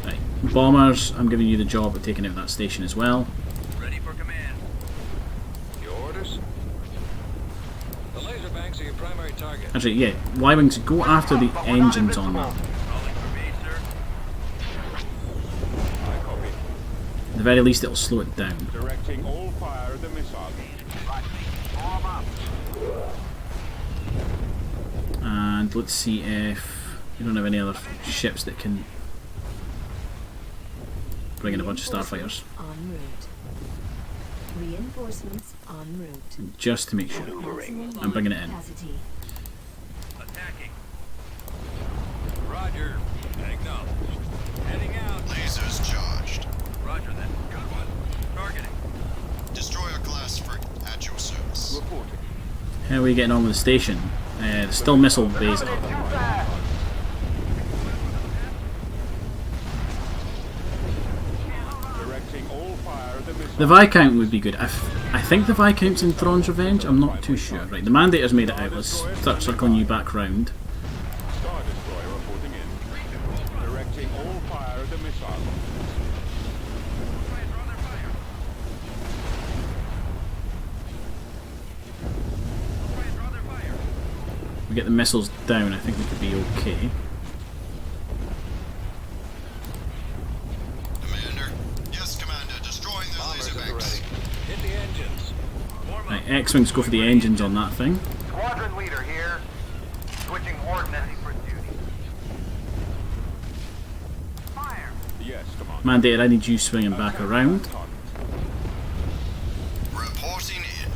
Right. Bombers, I'm giving you the job of taking out that station as well. Ready for command. Your orders? The laser banks are your primary target. Actually, yeah, Y-Wings, go after the engines on that. Calling for me, sir. I copy. At the very least, it'll slow it down. Directing all fire at the missile. Warm up. And let's see if you don't have any other ships that can bring in a bunch of starfighters. En route. Reinforcements en route. Just to make sure. Maximum I'm bringing it in. capacity. Attacking. Roger. Acknowledged. Heading out. Lasers charged. Roger that. Good one. Targeting. Destroyer class for at your service. Reporting. How are we getting on with the station? There's still missile bays up. Too fast. fire at the missile. The Viscount would be good. I think the Viscount's in Thrawn's Revenge. I'm not too sure. Right, the Mandator's made it out. Let's start circling you back round. Star Destroyer reporting in. Directing all fire at the missile. We get the missiles down, I think we could be okay. Commander. Yes, Commander. Destroying the laser banks. Hit the engines. Right, X-Wings go for the engines on that thing. Squadron leader here. Switching ordnance for duty. Fire. Yes, Commander. Mandator, I need you swinging back around. Reporting in.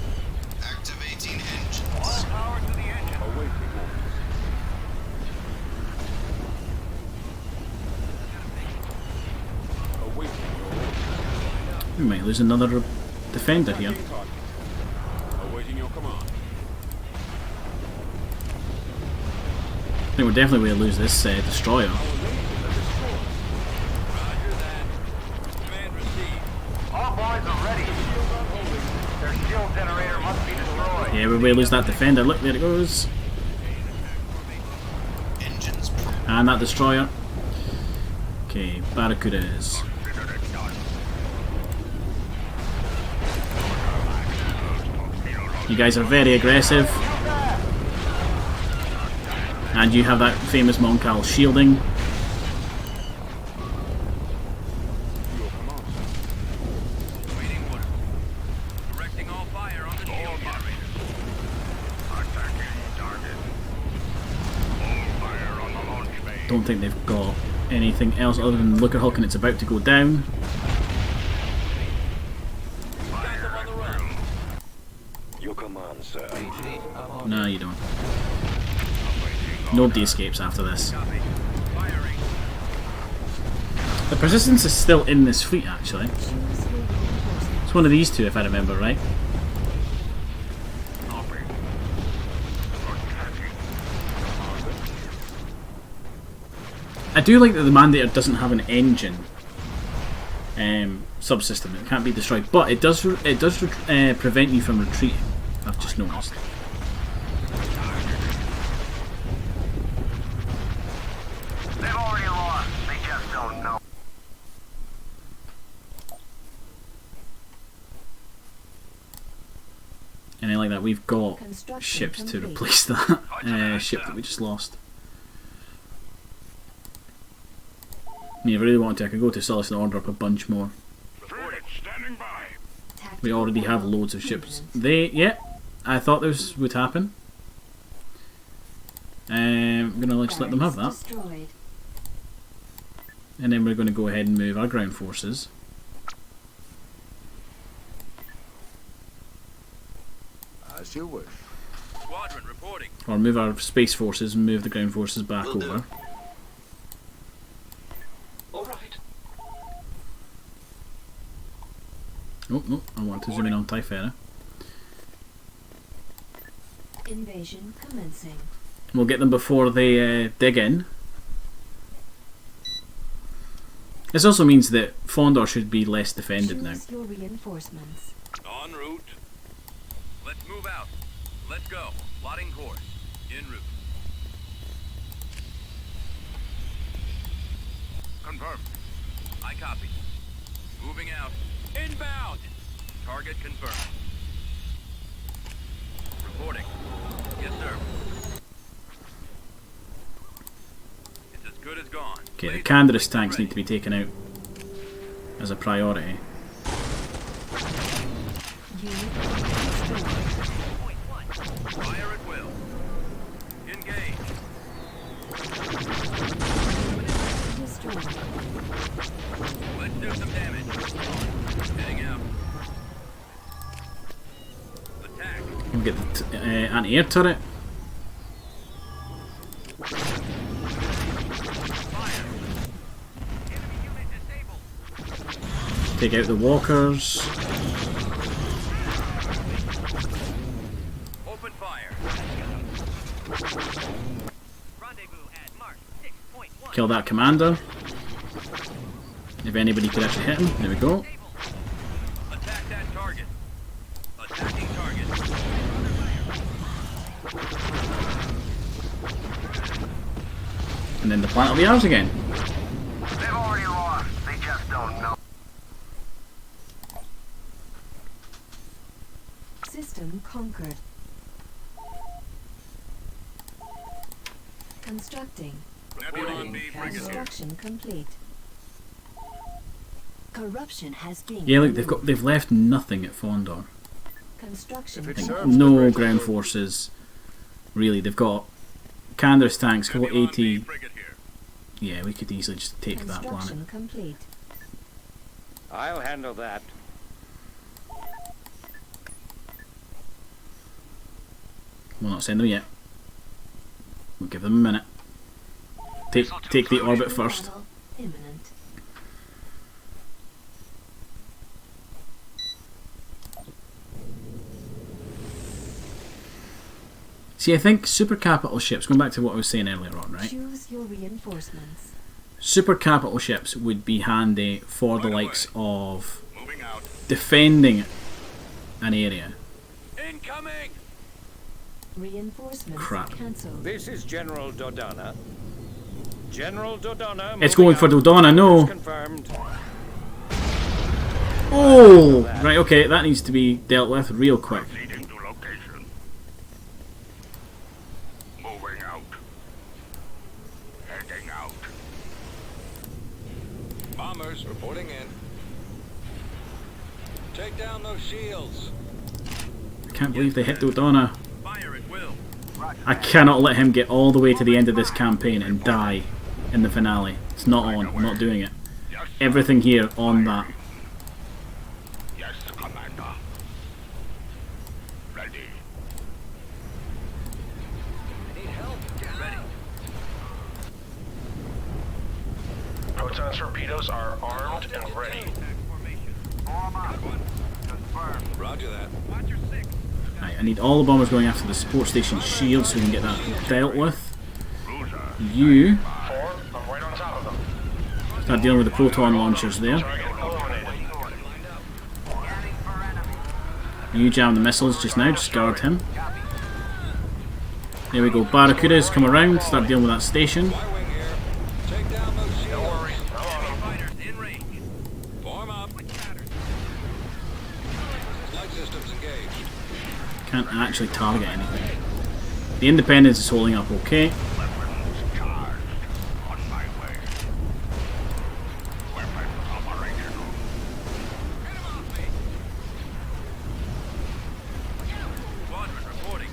Activating engines. All power to the engine. Awaiting orders. Awaiting your orders. We might lose another defender here. Attacking target. Awaiting your command. I think we're definitely going to lose this destroyer. Our lasers are destroyed. Roger that. Command received. All boys are ready. Their shield generator must be destroyed. Yeah, we're going to lose that defender. Look, there it goes. Engines. And that destroyer. Okay, Barracudas. You guys are very aggressive. And you have that famous Moncal shielding. Your command, sir. Waiting order. Directing all fire on the shield generator. Attacking target. All fire on the launch bay. Don't think they've got anything else other than Looker Hulk, and it's about to go down. Got them on the run. Your command, sir. No, you don't. Nobody escapes after this. Copy. Firing. The Persistence is still in this fleet, actually. Choose your reinforcements. It's one of these two, if I remember right. I do like that the Mandator doesn't have an engine subsystem. It can't be destroyed, but it does prevent you from retreating. I've just noticed. They've already lost. They just don't know. And I like that we've got Construction ships to complete. replace that ship that we just lost. I mean, if I really want to, I could go to Sullust and order up a bunch more. Standing by. We already have loads of ships. Yeah, I thought this would happen. I'm gonna just let them have that, Destroyed. and then we're going to go ahead and move our ground forces. As you wish. Squadron reporting. Or move our space forces and move the ground forces back over. Alright. Oh, no, I want to zoom in on Typhera. Invasion commencing. We'll get them before they dig in. This also means that Fondor should be less defended now. Choose your reinforcements. En route. Let's move out. Let's go. Plotting course. En route. Confirmed. I copy. Moving out. Inbound. Target confirmed. Reporting. Yes, sir. It's as good as gone. Okay, the Laser Canderous fleet tanks need to be taken out as a priority. Unit destroyed. Point one. Fire at will. Engage. Destroyed. Let's do some damage. Heading out. Attack. We'll get the anti-air turret. Fire. Enemy unit disabled. Take out the walkers. Open fire. Rendezvous at mark 6.1. Kill that commander. If anybody could actually hit him. There we go. And then the planet will be ours again. They've already lost. They just don't know. System conquered. Constructing. Nebulon B frigate here. Construction complete. Corruption has been. Yeah, look, they've left nothing at Fondor. Construction. If it Like, serves the no greater ground good. forces. Really, they've got Canderous tanks, got Nebulon B 80. frigate here. Yeah, we could easily just take that planet. Construction complete. I'll handle that. We'll not send them yet. We'll give them a minute. Take the orbit first. Battle imminent. See, I think super capital ships, going back to what I was saying earlier on, right? Choose your reinforcements. Super capital ships would be handy for the likes of Moving out. defending an area. Incoming! Reinforcements Crap. cancelled. This is General Dodonna. General Dodonna. It's moving going for out. Dodonna, no! Confirmed. Oh! Right, okay, that needs to be dealt with real quick. Proceeding to location. Moving out. Heading out. Bombers reporting in. Take down those shields. I can't believe they hit Dodonna. Fire at will. I cannot let him get all the way to the end of this campaign and die in the finale. It's not on, I'm not doing it. Yes, sir. Everything here on that. Yes, Commander. Ready. Need help. Get ready. Proton torpedoes are armed and ready. Attack formation. Form up. One. Confirmed. Roger that. Watcher 6. Right, I need all the bombers going after the support station shield so we can get that dealt with. Cruiser. You 4, I'm right on top of them. start dealing with the proton launchers there. Target eliminated. You jam the missiles just now, just guard him. There we go, Barracudas come around, start dealing with that station. Y-wing here. Take down those shields. Fighters in range. Form up. Light systems engaged. Can't actually target anything. The Independence is holding up okay. Weapons charged. On my way. Weapons operational. Squadron reporting.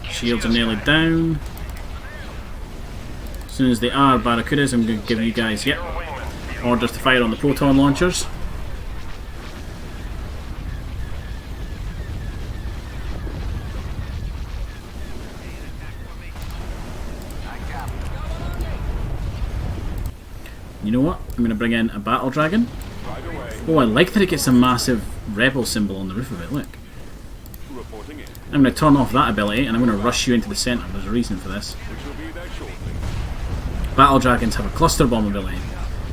Shields are nearly down. As soon as they are Barracudas, I'm going to give you guys, yep, orders to fire on the proton launchers. You know what? I'm going to bring in a battle dragon. Right away. Oh, I like that it gets a massive rebel symbol on the roof of it, look. Reporting in. I'm going to turn off that ability and I'm going to rush you into the centre. There's a reason for this. Which will be there shortly. Battle dragons have a cluster bomb ability,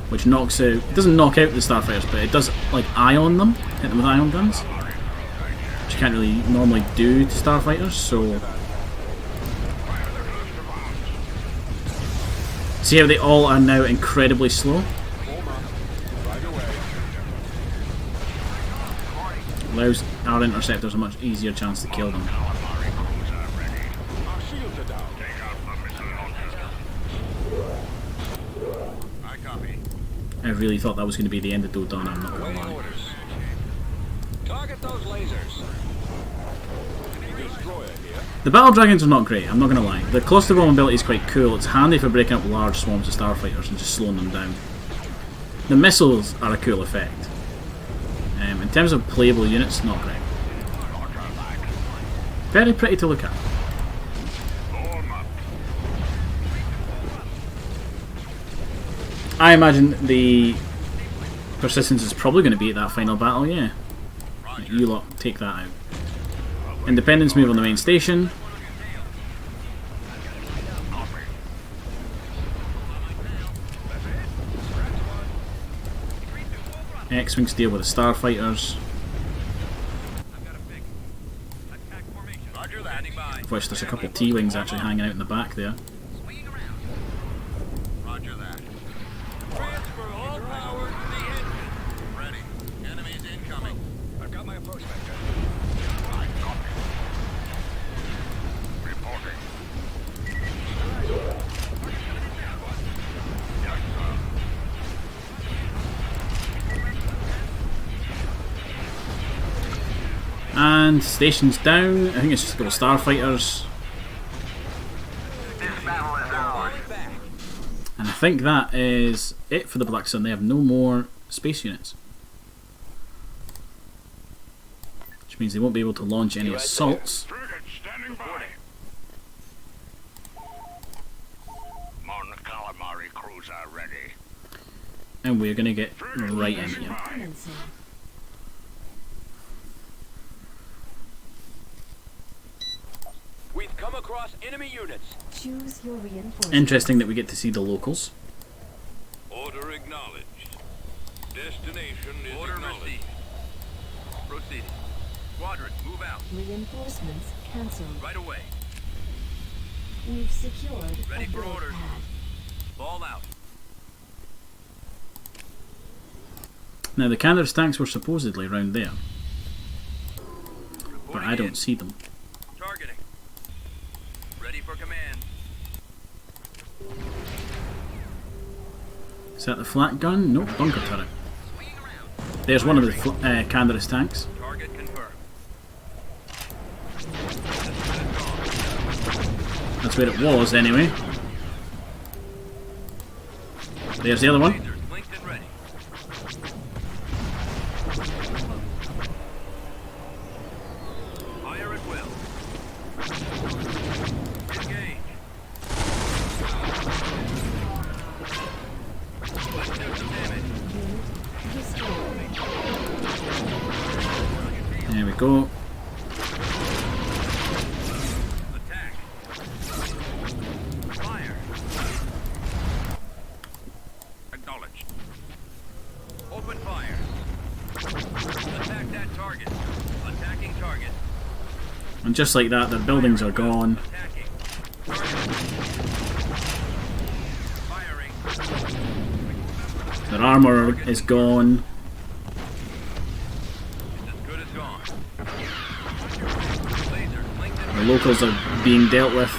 which knocks out. It doesn't knock out the starfighters, but it does like ion them, hit them with ion guns, which you can't really normally do to starfighters. So, see how they all are now incredibly slow. Form up. Right away. Allows our interceptors a much easier chance to kill them. Our shields are down. I copy. I really thought that was going to be the end of Dodonna. I'm not going to Waiting lie. orders. Target those lasers. Destroyer here. The battle dragons are not great. I'm not going to lie. The cluster bomb ability is quite cool. It's handy for breaking up large swarms of starfighters and just slowing them down. The missiles are a cool effect. In terms of playable units, not great. Very pretty to look at. I imagine the Persistence is probably going to be at that final battle, yeah. You lot take that out. Independence move on the main station. X-Wings deal with the starfighters. I've got a fix. Attack formation. Roger that. Standing by. which there's a couple of T-wings actually hanging out in the back there. Swinging around. Roger that. Transfer all power to the engine. Ready. Enemies incoming. I've got my approach vector. I copy. Reporting. Yes, sir. And stations down. I think it's just a couple of starfighters. This battle is ours. And I think that is it for the Black Sun. They have no more space units. Which means they won't be able to launch any assaults. Frigate standing by. Mon Calamari cruiser ready. And we're going to get right in here. Commencing. We've come across enemy units. Choose your reinforcements. Interesting that we get to see the locals. Order acknowledged. Destination is Order acknowledged. received. Proceeding. Squadron, move out. Reinforcements cancelled. Right away. We've secured Ready a for build orders. pad. Ball out. Now the Canada's tanks were supposedly round there, but Reporting I in. don't see them. Targeting. Ready for command. Is that the flat gun? Nope, bunker turret. Swinging around. There's one of the Canada's tanks. Target confirmed. That's where it was anyway. There's the other one. Lasers linked and ready. Fire at will. Engage. Let's do some damage. Unit destroyed. There we go. Attack. Fire. Acknowledged. Open fire. Attack that target. Attacking target. And just like that, their buildings are gone. Attacking. Target. Firing. Their armour is gone. It's as good as gone. Laser linked and The locals are being dealt with.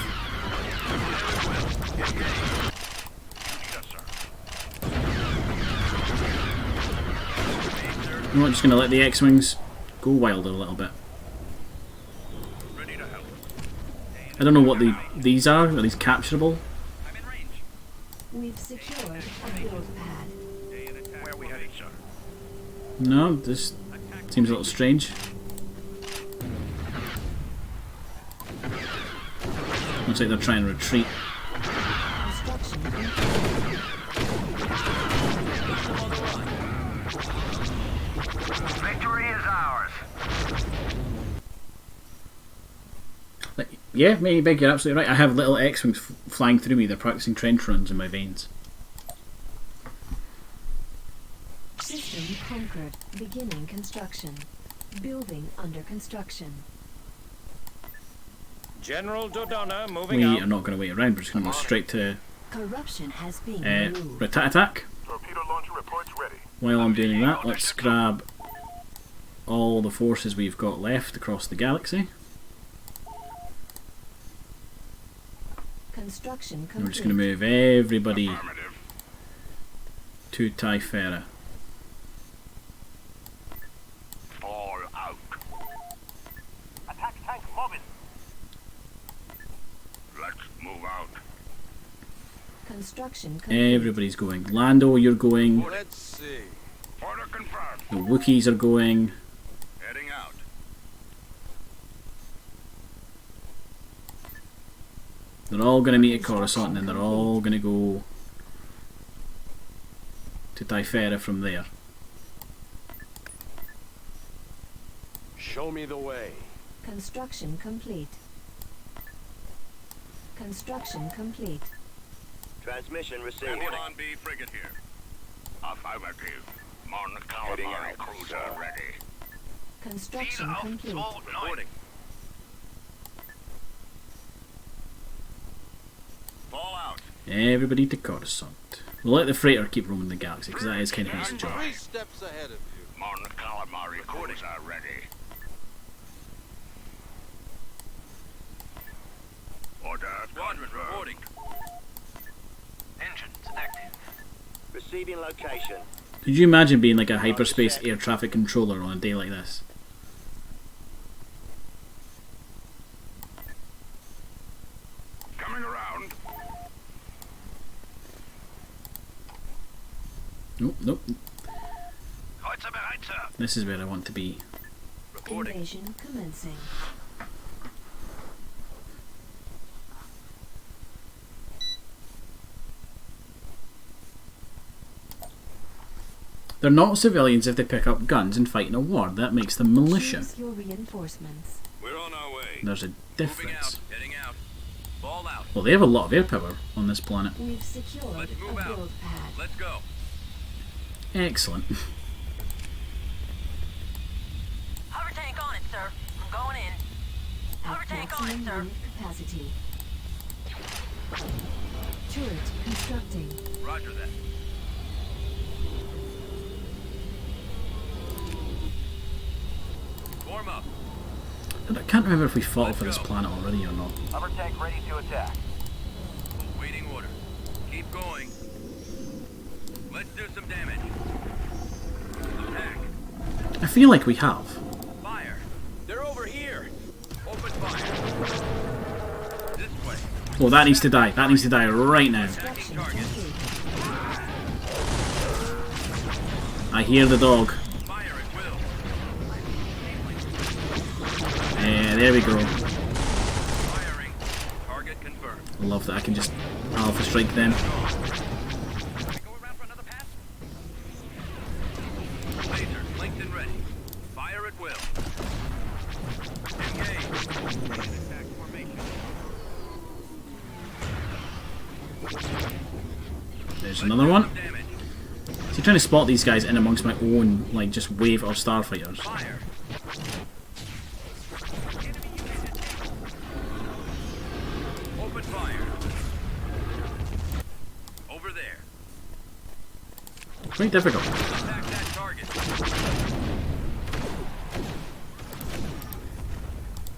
Yes, sir. I'm not just going to let the X-Wings go wild a little bit. Ready to help. I don't know what these are. Are these capturable? I'm in range. We've secured a build pad. Where we headed, sir? No, this seems a little strange. Looks like they're trying to retreat. Construction complete. Victory is ours. But yeah, maybe you're absolutely right. I have little X-Wings flying through me. They're practicing trench runs in my veins. System conquered. Beginning construction. Building under construction. General Dodonna moving We out. are not going to wait around. We're just going to go straight to Corruption has been removed. Rat-a-tat-attack. Torpedo launcher reports ready. While I'm doing that, let's grab all the forces we've got left across the galaxy. Construction And complete. we're just going to move everybody Affirmative. to Typhera. Fall out. Attack tank mobbing. Let's move out. Construction complete. Everybody's going. Lando, you're going. Let's see. Order confirmed. The Wookiees are going. Heading out. They're all going to meet at Coruscant and then they're all going to go to Typhera from there. Show me the way. Construction complete. Construction complete. Transmission received. Babylon B frigate here. Affirmative. Mon Calamari cruiser ready. Construction complete. Reporting. Everybody to Coruscant. We'll let the freighter keep roaming the galaxy, because that is kind of his job. 3 steps ahead of you. Mon calamari cruiser ready. Order Squadron reporting. Engines active. Receiving location. Could you imagine being like a hyperspace air traffic controller on a day like this? coming around. Nope, nope. Heute bereit, sir. This is where I want to be. Reporting. Invasion commencing. They're not civilians if they pick up guns and fight in a war. That makes them militia. Choose your reinforcements. We're on our way. There's a Moving difference. out. Heading out. Ball out. Well, they have a lot of air power on this planet. We've secured Let's a move out. build pad. Let's go. Excellent. Hover tank on it, sir. I'm going in. Hover At tank on it, maximum sir. unit capacity. Turret constructing. Roger that. Form up. And I can't remember if we fought for this planet already or not. Hover tank ready to attack. Waiting order. Keep going. Let's do some damage. Attack. I feel like we have. Fire. They're over here. Open fire. This way. Oh, that needs to die. That needs to die right now. Attacking target. I hear the dog. Fire at will. Yeah, there we go. Firing. Target confirmed. I love that I can just alpha strike them. Go around for another pass. Laser linked and ready. Fire at will. Engage. Attack formation. There's another one. Damage. So trying to spot these guys in amongst my own, like, just wave of starfighters. Fire. Open fire. Over there. Quite difficult. Attack that target.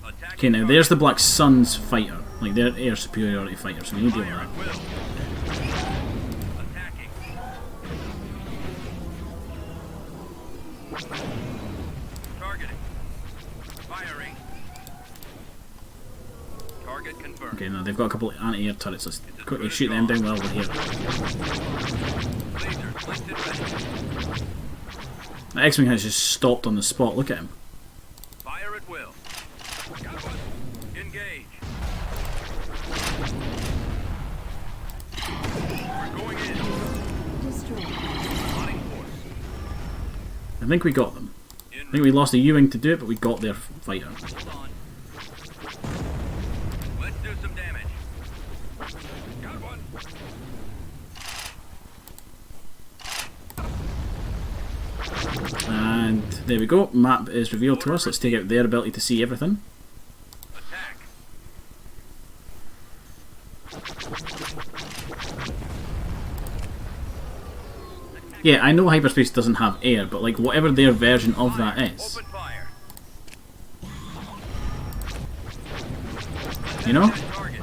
Attack Okay, now there's the Black Sun's fighter. Like, their air superiority fighter, so we need to deal with Fire that. at will. Attacking. Targeting. Firing. Target confirmed. Okay, now they've got a couple of anti-air turrets. Let's quickly shoot them down while we're here. Laser linked and ready. The X-Wing has just stopped on the spot. Look at him. Fire at will. Got one. Engage. We're going in. Destroy. Plotting force. I think we got them. I In. think we lost a U-Wing to do it, but we got their fighter. Hold on. Let's do some damage. Got one. And there we go. Map is revealed to us. Let's take out their ability to see everything. Attack. Yeah, I know hyperspace doesn't have air, but like whatever their version of that is, Open fire. you know? Target.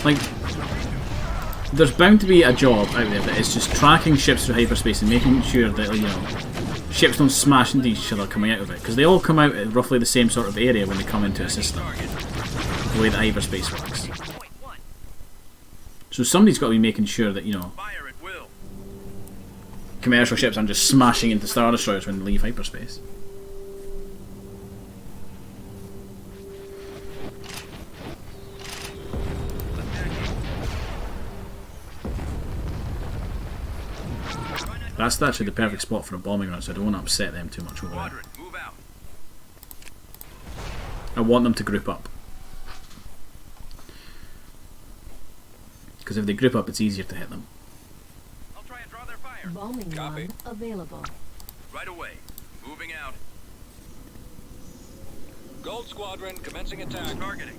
Like, there's bound to be a job out there that is just tracking ships through hyperspace and making sure that, you know, ships don't smash into each other coming out of it. Because they all come out at roughly the same sort of area when they come into a system, Target. the way that hyperspace works. Point one. So somebody's got to be making sure that, you know, Fire at will. commercial ships aren't just smashing into Star Destroyers when they leave hyperspace. That's actually the perfect spot for a bombing run, so I don't want to upset them too much over there. Quadrant, move out. I want them to group up. Because if they group up, it's easier to hit them. I'll try and draw their fire. Bombing Copy. run available. Right away. Moving out. Gold Squadron commencing attack. Targeting.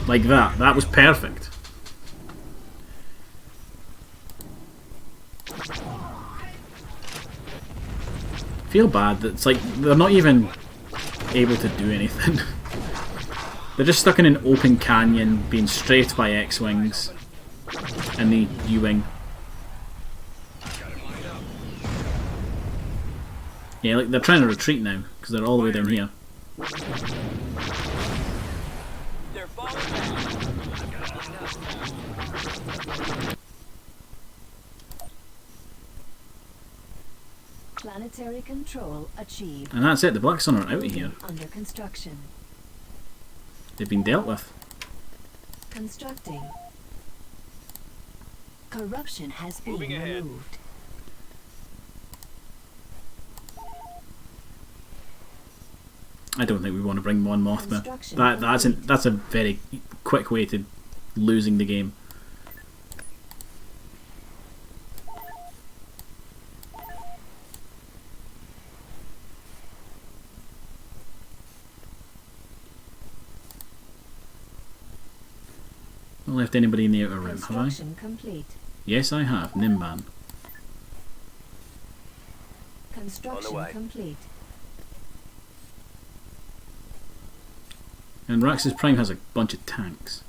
Like that. That was perfect. Feel bad that it's like they're not even able to do anything. They're just stuck in an open canyon being strafed by X-Wings and the U-Wing. Yeah, like they're trying to retreat now because they're all the way down here. They're falling back. Planetary control achieved. And that's it, the Black Sun are out of here. Under construction. They've been dealt with. Constructing. Corruption has been Moving ahead. removed. I don't think we want to bring Mon Mothma. Construction That's a very quick way to losing the game. Not left anybody in the outer rim, have I? Construction complete. Yes, I have. Nimban. Construction way. complete. And Raxus Prime has a bunch of tanks.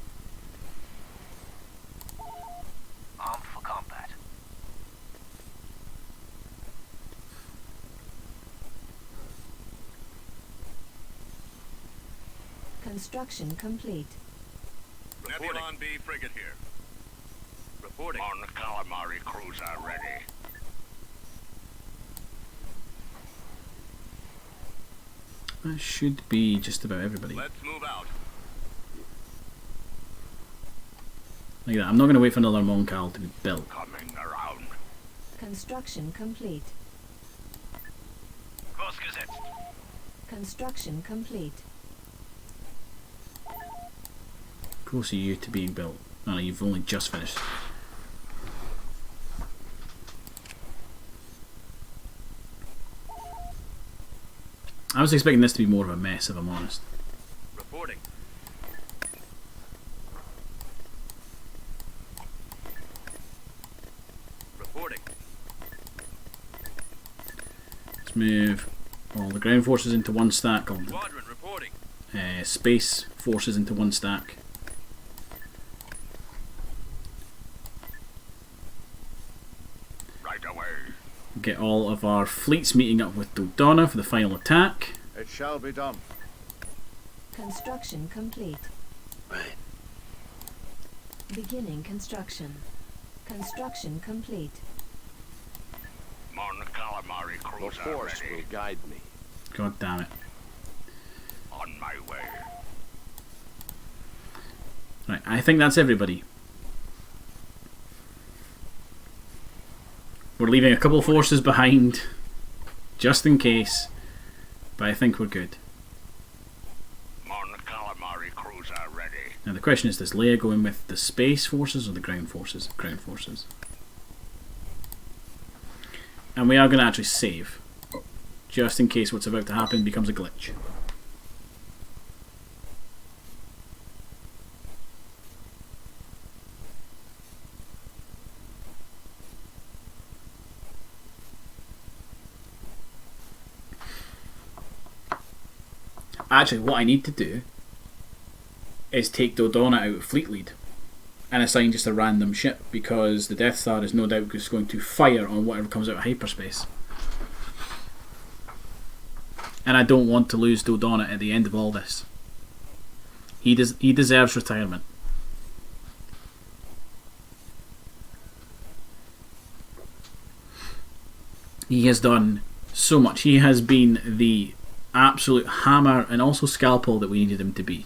Armed for combat. Construction complete. Nebulon B frigate here. Reporting. On calamari cruiser ready. That should be just about everybody. Let's move out. Like that. I'm not going to wait for another Moncal to be built. Coming around. Construction complete. Cross Gazette. Construction complete. Close to you to being built. Oh, no, you've only just finished. I was expecting this to be more of a mess, if I'm honest. Reporting. Reporting. Let's move all the ground forces into one stack, all the Squadron reporting. space forces into one stack. Right away. Get all of our fleets meeting up with Dodonna for the final attack. It shall be done. Construction complete. Right. Beginning construction. Construction complete. Mon calamari The cruiser Force ready. will guide me. God damn it. On my way. Right, I think that's everybody. We're leaving a couple forces behind, just in case, but I think we're good. Mon calamari cruiser ready. Now the question is, does Leia go in with the space forces or the ground forces? Ground forces. And we are going to actually save, just in case what's about to happen becomes a glitch. Actually, what I need to do is take Dodonna out of Fleet Lead and assign just a random ship, because the Death Star is no doubt just going to fire on whatever comes out of hyperspace. And I don't want to lose Dodonna at the end of all this. He deserves retirement. He has done so much. He has been the absolute hammer and also scalpel that we needed him to be.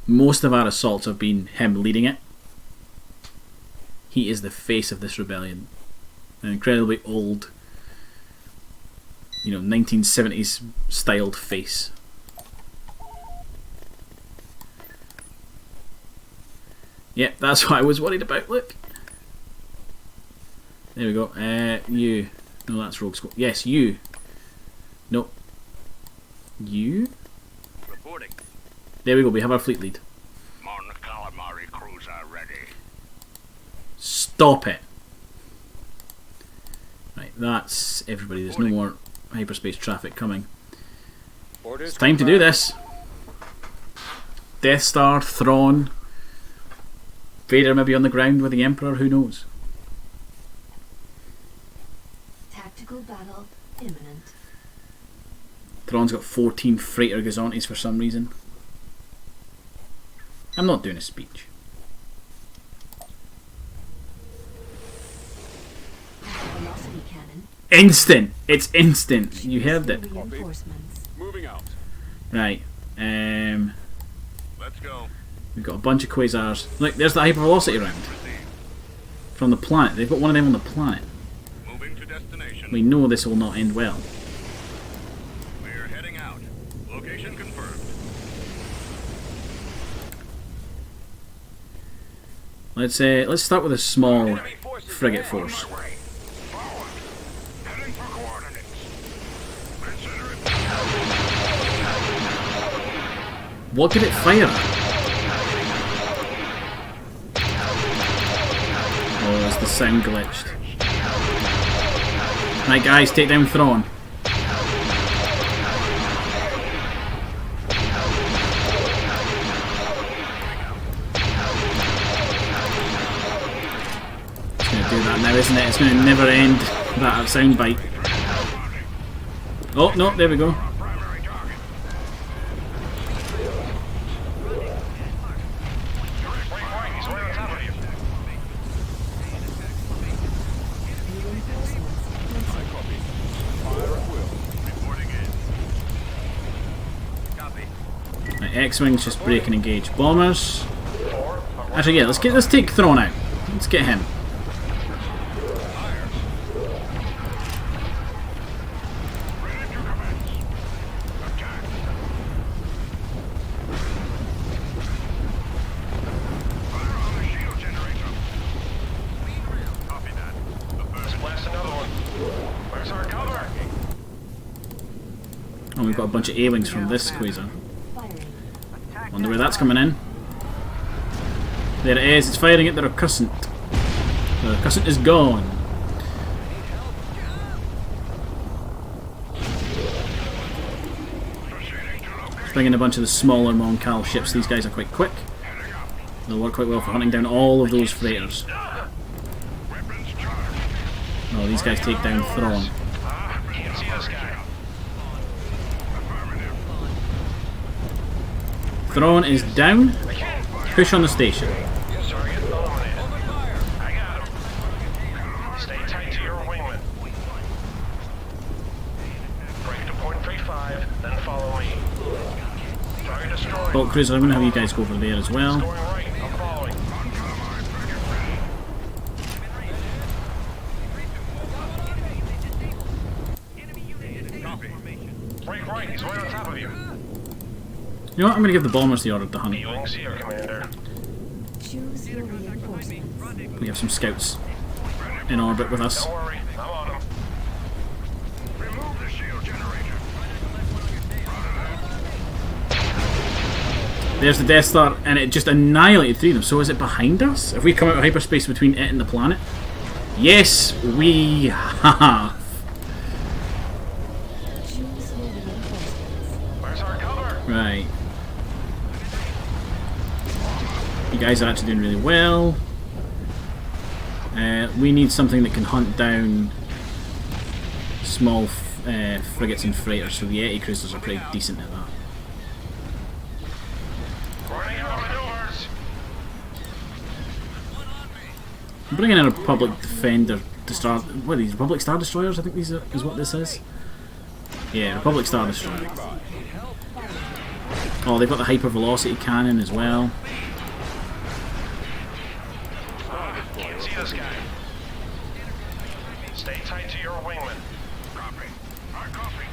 Most of our assaults have been him leading it. He is the face of this rebellion. An incredibly old, 1970s styled face. Yep, that's what I was worried about, look. There we go. You. No, that's Rogue Squad. Yes, you. No. You? Reporting. There we go, we have our fleet lead. Mon Stop it. Right, that's everybody. There's no more hyperspace traffic coming. Orders It's time to do this. Death Star, Thrawn, Vader maybe on the ground with the Emperor, who knows? Tactical battle imminent. Thrawn's got 14 freighter Gazontis for some reason. I'm not doing a speech. Velocity cannon. Instant! It's instant! You heard it. Reinforcements. moving out. Right. Let's go. We've got a bunch of quasars. Look, there's the hypervelocity round. From the planet. They've got one of them on the planet. Moving to destination. We know this will not end well. We're heading out. Location confirmed. Let's start with a small frigate force. Heading for coordinates. Consider it. What did it fire at? Oh, is the sound glitched? Right, guys, take down Thrawn. It's going to do that now, isn't it? It's going to never end that soundbite. Oh, no, there we go. Primary target. He's right on top of you. Reinforcements. I copy. Fire at will. Reporting in. Copy. Right, X-Wing's just break and engage bombers. Actually, yeah, let's take Thrawn out. Let's get him. Ready to commence. Attack. Fire on the shield generator. Copy that. The first Blast another one. Where's our cover? Oh, we've got a bunch of A-Wings from this quasar. Firing. Wonder where that's coming in. There it is, it's firing at the Recussant. The Recussant is gone. Let's bring in a bunch of the smaller Mon Cal ships. These guys are quite quick. They'll work quite well for hunting down all of those freighters. weapons charged. Oh, these guys take down Thrawn. Can't see this guy. Affirmative. Thrawn is down. Push on the station. Target eliminated. I got him. Stay tight to your wingman. Break to point 35, then follow me. Target destroyed. Bulk cruiser, I'm going to have you guys go over there as well. Going right. I'm following. Break right. He's right on top of you. You know what, I'm going to give the bombers the order to hunt. Wings here, Commander. Choose your reinforcements. We have some scouts in orbit with us. Don't worry. I'm on him. Remove the shield generator. There's the Death Star, and it just annihilated three of them. So is it behind us? Have we come out of hyperspace between it and the planet? Yes, we have. Choose your reinforcements. Where's our cover? Right. You guys are actually doing really well. We need something that can hunt down small frigates and freighters, so the Yeti cruisers are pretty decent at that. Running out of maneuvers. I'm bringing in a Republic Defender to start. What are these? Republic Star Destroyers? I think these is what this is. Yeah, Republic Star Destroyer. Oh, they've got the hypervelocity cannon as well. Can't see this guy. Stay tight to your wingman. Copy. I copy.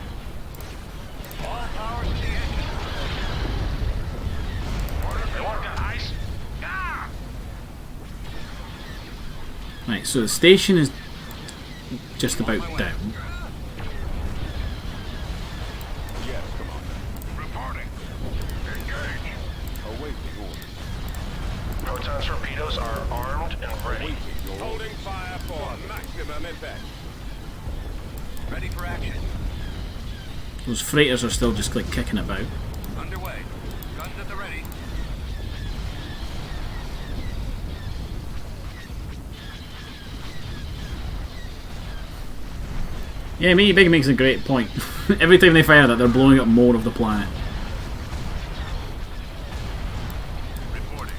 All powers to the engine. They want to ice. Ah! Right, so the station is just about down. Yes, Commander. Reporting. Engage. Awaiting orders. Proton torpedoes are armed and ready. Awaiting your orders. I'm impact. Ready for action. Those freighters are still just like kicking about. Underway. Guns at the ready. Yeah, me Big makes a great point. Every time they fire that, they're blowing up more of the planet. Reporting.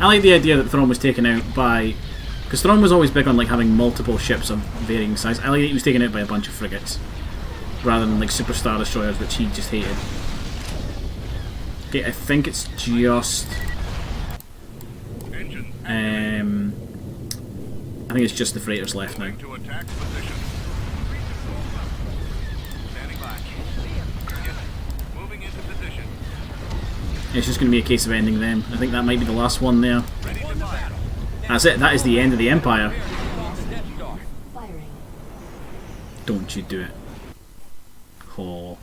I like the idea that Thrawn was taken out by... Because Thrawn was always big on like having multiple ships of varying size. I like that he was taken out by a bunch of frigates. Rather than like Super Star Destroyers, which he just hated. Okay, I think it's just... Engine I think it's just the freighters left now. to attack position. Standing by. Moving into position. It's just going to be a case of ending them. I think that might be the last one there. Ready to fire. That's it, that is the end of the Empire. Firing. Don't you do it. Oh.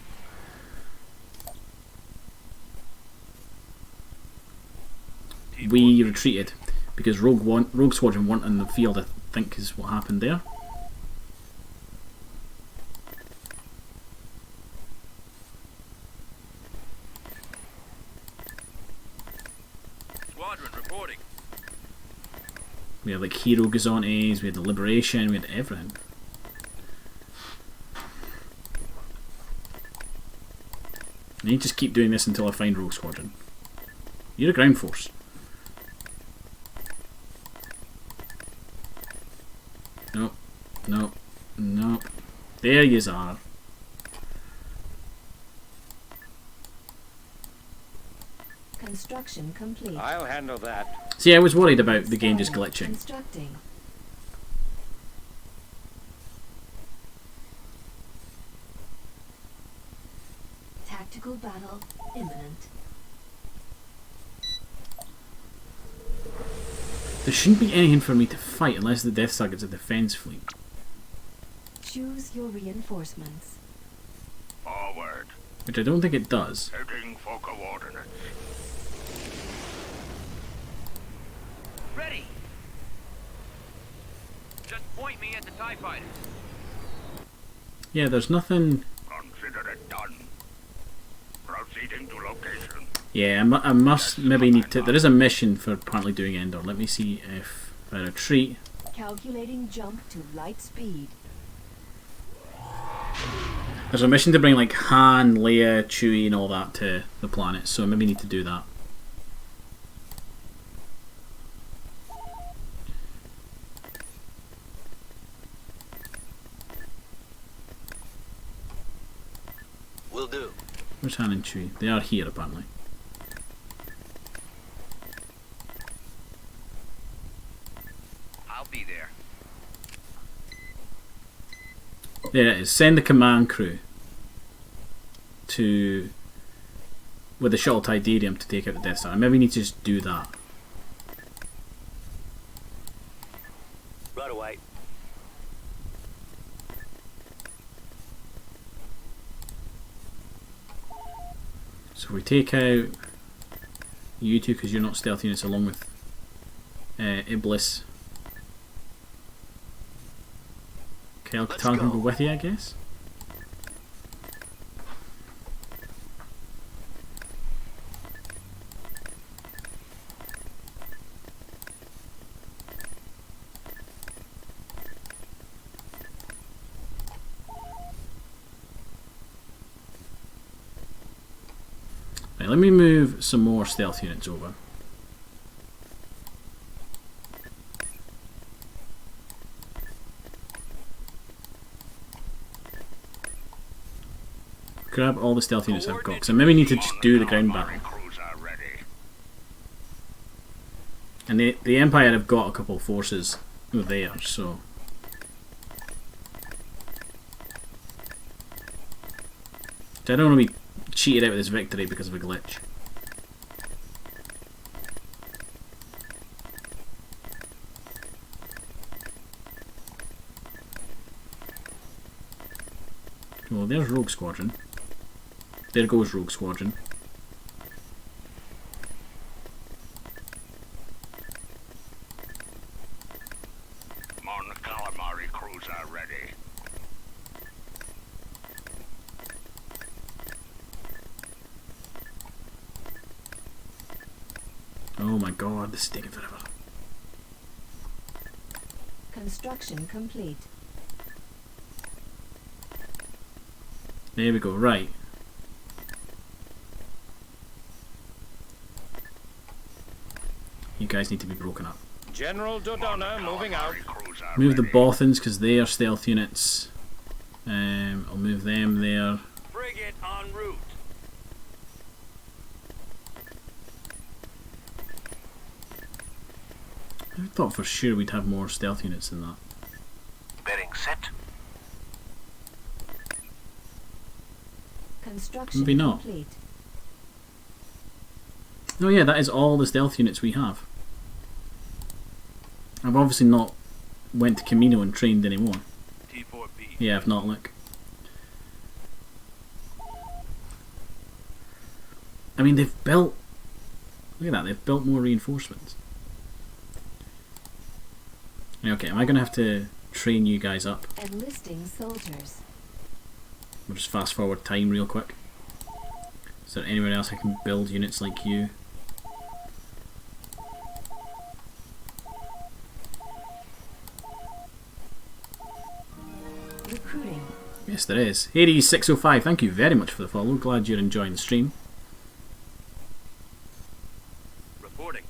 We retreated because Rogue Squadron weren't in the field, I think is what happened there. Squadron reporting. We had like Hero Gazontes, we had the Liberation, we had everything. And you just keep doing this until I find Rogue Squadron. You're a ground force. Nope. Nope. Nope. There yous are. Construction complete. I'll handle that. See, I was worried about the game just glitching. Constructing. Tactical battle imminent. There shouldn't be anything for me to fight unless the Death Star gets a defense fleet. Choose your reinforcements. Forward. Which I don't think it does. Heading for coordinates. Ready. Just point me at the TIE fighters. Yeah, there's nothing... Consider it done. Proceeding to location. Yeah, I must maybe need to... There is a mission for apparently doing Endor. Let me see if I retreat. Calculating jump to light speed. There's a mission to bring like Han, Leia, Chewie and all that to the planet, so I maybe need to do that. Will do. Where's Han and Chewie? They are here apparently. I'll be there. There it is. Send the command crew to... with the shuttle Tidarium to take out the Death Star. I maybe need to just do that. Right away. So we take out you two because you're not stealth units along with Iblis. Kel Katarn can go with you, I guess. Right, let me move some more stealth units over. Grab all the stealth units I've got, because I maybe need to just do the ground battle. Cruiser ready. And the Empire have got a couple of forces there, so... I don't want to be cheated out of this victory because of a glitch. Well, there's Rogue Squadron. There goes Rogue Squadron. Oh my god, this is taking forever. Construction complete. There we go, right. You guys need to be broken up. General Dodonna moving out. Cruiser Move the ready. Bothans because they are stealth units. I'll move them there. Frigate en route. I thought for sure we'd have more stealth units than that. Bearing set. Construction Maybe not. complete. Oh yeah, that is all the stealth units we have. I've obviously not went to Camino and trained anymore. T4B. Yeah, I've not, look. I mean, they've built... Look at that, they've built more reinforcements. Okay, am I going to have to train you guys up? Enlisting soldiers. We'll just fast forward time real quick. Is there anywhere else I can build units like you? Recruiting. Yes, there is. Hades605, thank you very much for the follow. Glad you're enjoying the stream. Reporting.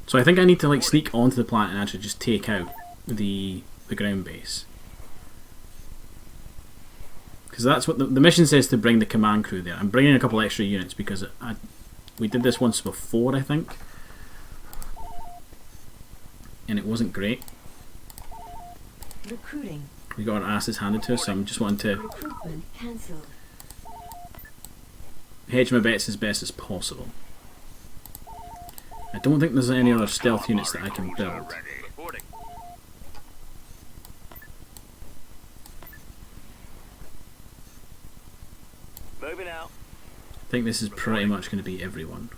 So I think I need to like sneak onto the planet and actually just take out the ground base. Because that's what the mission says, to bring the command crew there. I'm bringing a couple extra units because we did this once before, I think. And it wasn't great. Recruiting. We got our asses handed to us, so I'm just wanting to Recruitment cancelled. hedge my bets as best as possible. I don't think there's any other stealth units that I can build. Reporting. Moving out. I think this is pretty much going to be everyone.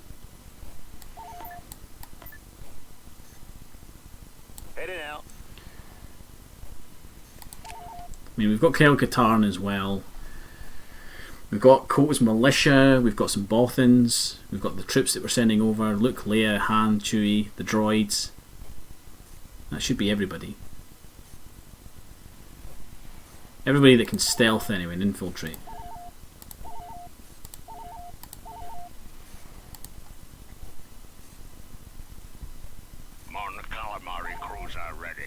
Heading out. I mean, we've got Kel Katarn as well. We've got Kota's militia, we've got some Bothans, we've got the troops that we're sending over, Luke, Leia, Han, Chewie, the droids. That should be everybody. Everybody that can stealth anyway and infiltrate. Mon Calamari cruiser ready.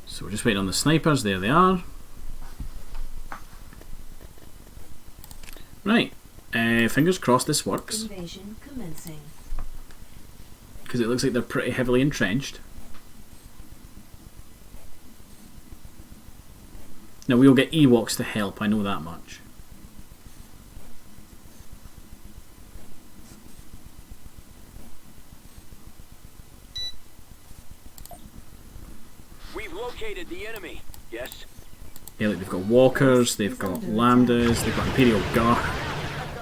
So we're just waiting on the snipers, there they are. Right, fingers crossed this works, Invasion commencing. because it looks like they're pretty heavily entrenched. Now we'll get Ewoks to help, I know that much. We've located the enemy. Yes. Yeah, look, they've got walkers, they've got lambdas, they've got Imperial Guard.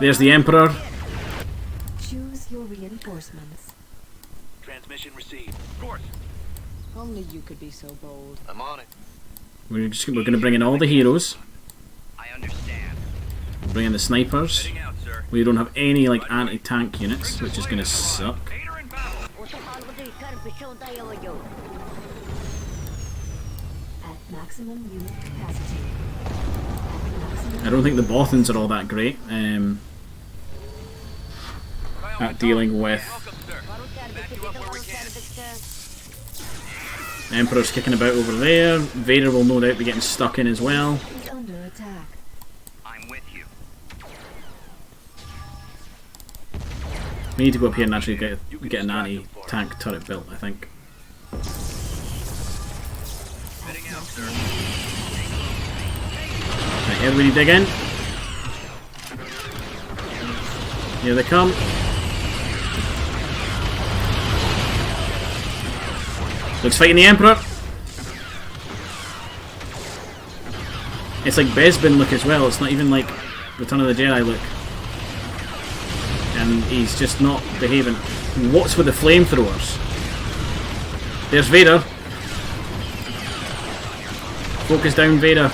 There's the Emperor. Choose your reinforcements. Transmission received. Of course. Only you could be so bold. I'm on it. We're going to bring in all the heroes. I understand. We'll bring in the snipers. Heading out, sir. We don't have any like anti-tank units, which is going to suck. Vader in battle. At maximum unit capacity. I don't think the Bothans are all that great at dealing with. Welcome, sir. Back you up where we can. Emperor's kicking about over there. Vader will no doubt be getting stuck in as well. Is under attack. I'm with you. We need to go up here and actually get an anti-tank turret built, I think. Heading out, sir. Right, everybody dig in. Here they come. Luke's fighting the Emperor. It's like Bespin look as well. It's not even like Return of the Jedi look. And he's just not behaving. What's with the flamethrowers? There's Vader. Focus down, Vader.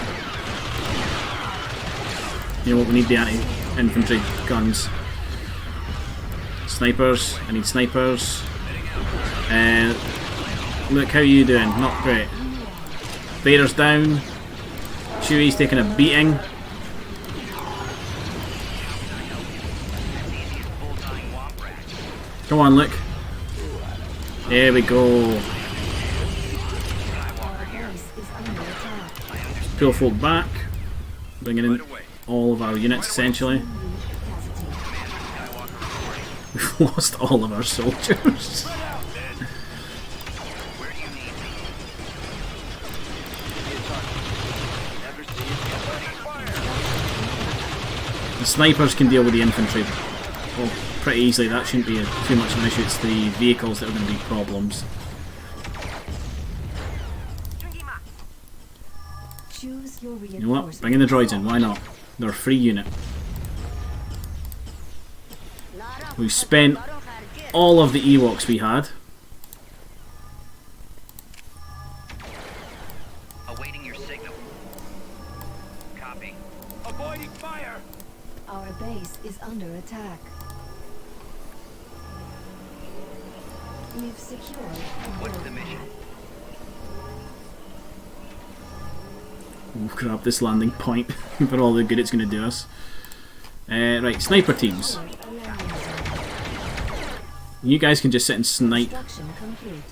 You know what? We need the anti-infantry guns. Snipers. I need snipers. Look, how you doing? Not great. Vader's down. Chewie's taking a beating. Come on, look. There we go. Pull folk back. Bringing in all of our units, essentially. We've lost all of our soldiers. The snipers can deal with the infantry pretty easily. That shouldn't be too much of an issue. It's the vehicles that are going to be problems. Choose your You know what? Bring in the droids in. Why not? They're a free unit. We spent all of the Ewoks we had. Awaiting your signal. Copy. Avoiding fire. Our base is under attack. We've secured What's the mission? We'll grab this landing point for all the good it's going to do us. Right, sniper teams. You guys can just sit and snipe. Construction complete.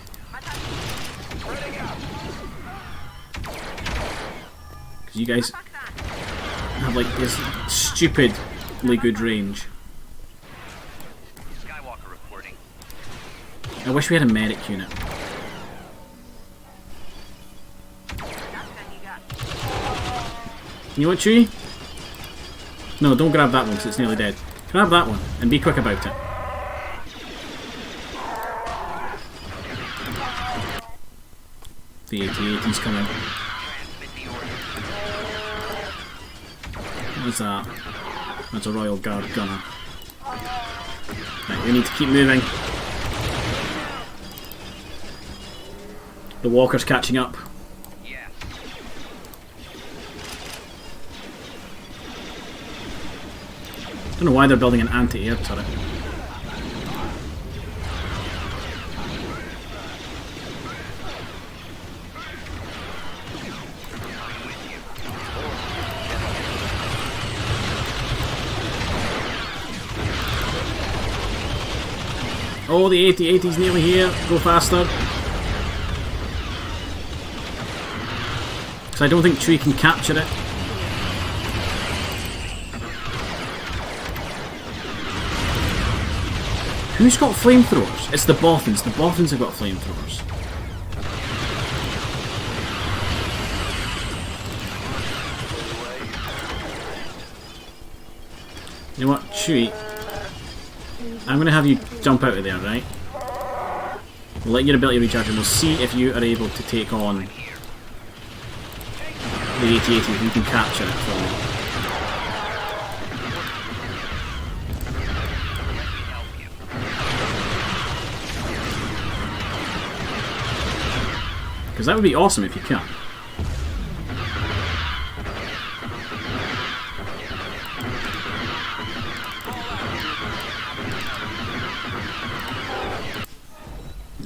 Because you guys have like this stupidly good range. Skywalker reporting. I wish we had a medic unit. You know what, Chewie? No, don't grab that one because it's nearly dead. Grab that one and be quick about it. The AT-AT's coming. What's that? That's a Royal Guard gunner. Right, we need to keep moving. The walker's catching up. Yes. Don't know why they're building an anti-air turret. Oh, the AT-AT's nearly here. Go faster. Because I don't think Chewie can capture it. Who's got flamethrowers? It's the Bothans. The Bothans have got flamethrowers. You know what, Chewie? I'm going to have you jump out of there, right? We'll let your ability recharge and we'll see if you are able to take on the AT-AT, if you can capture it for me. Because that would be awesome if you can.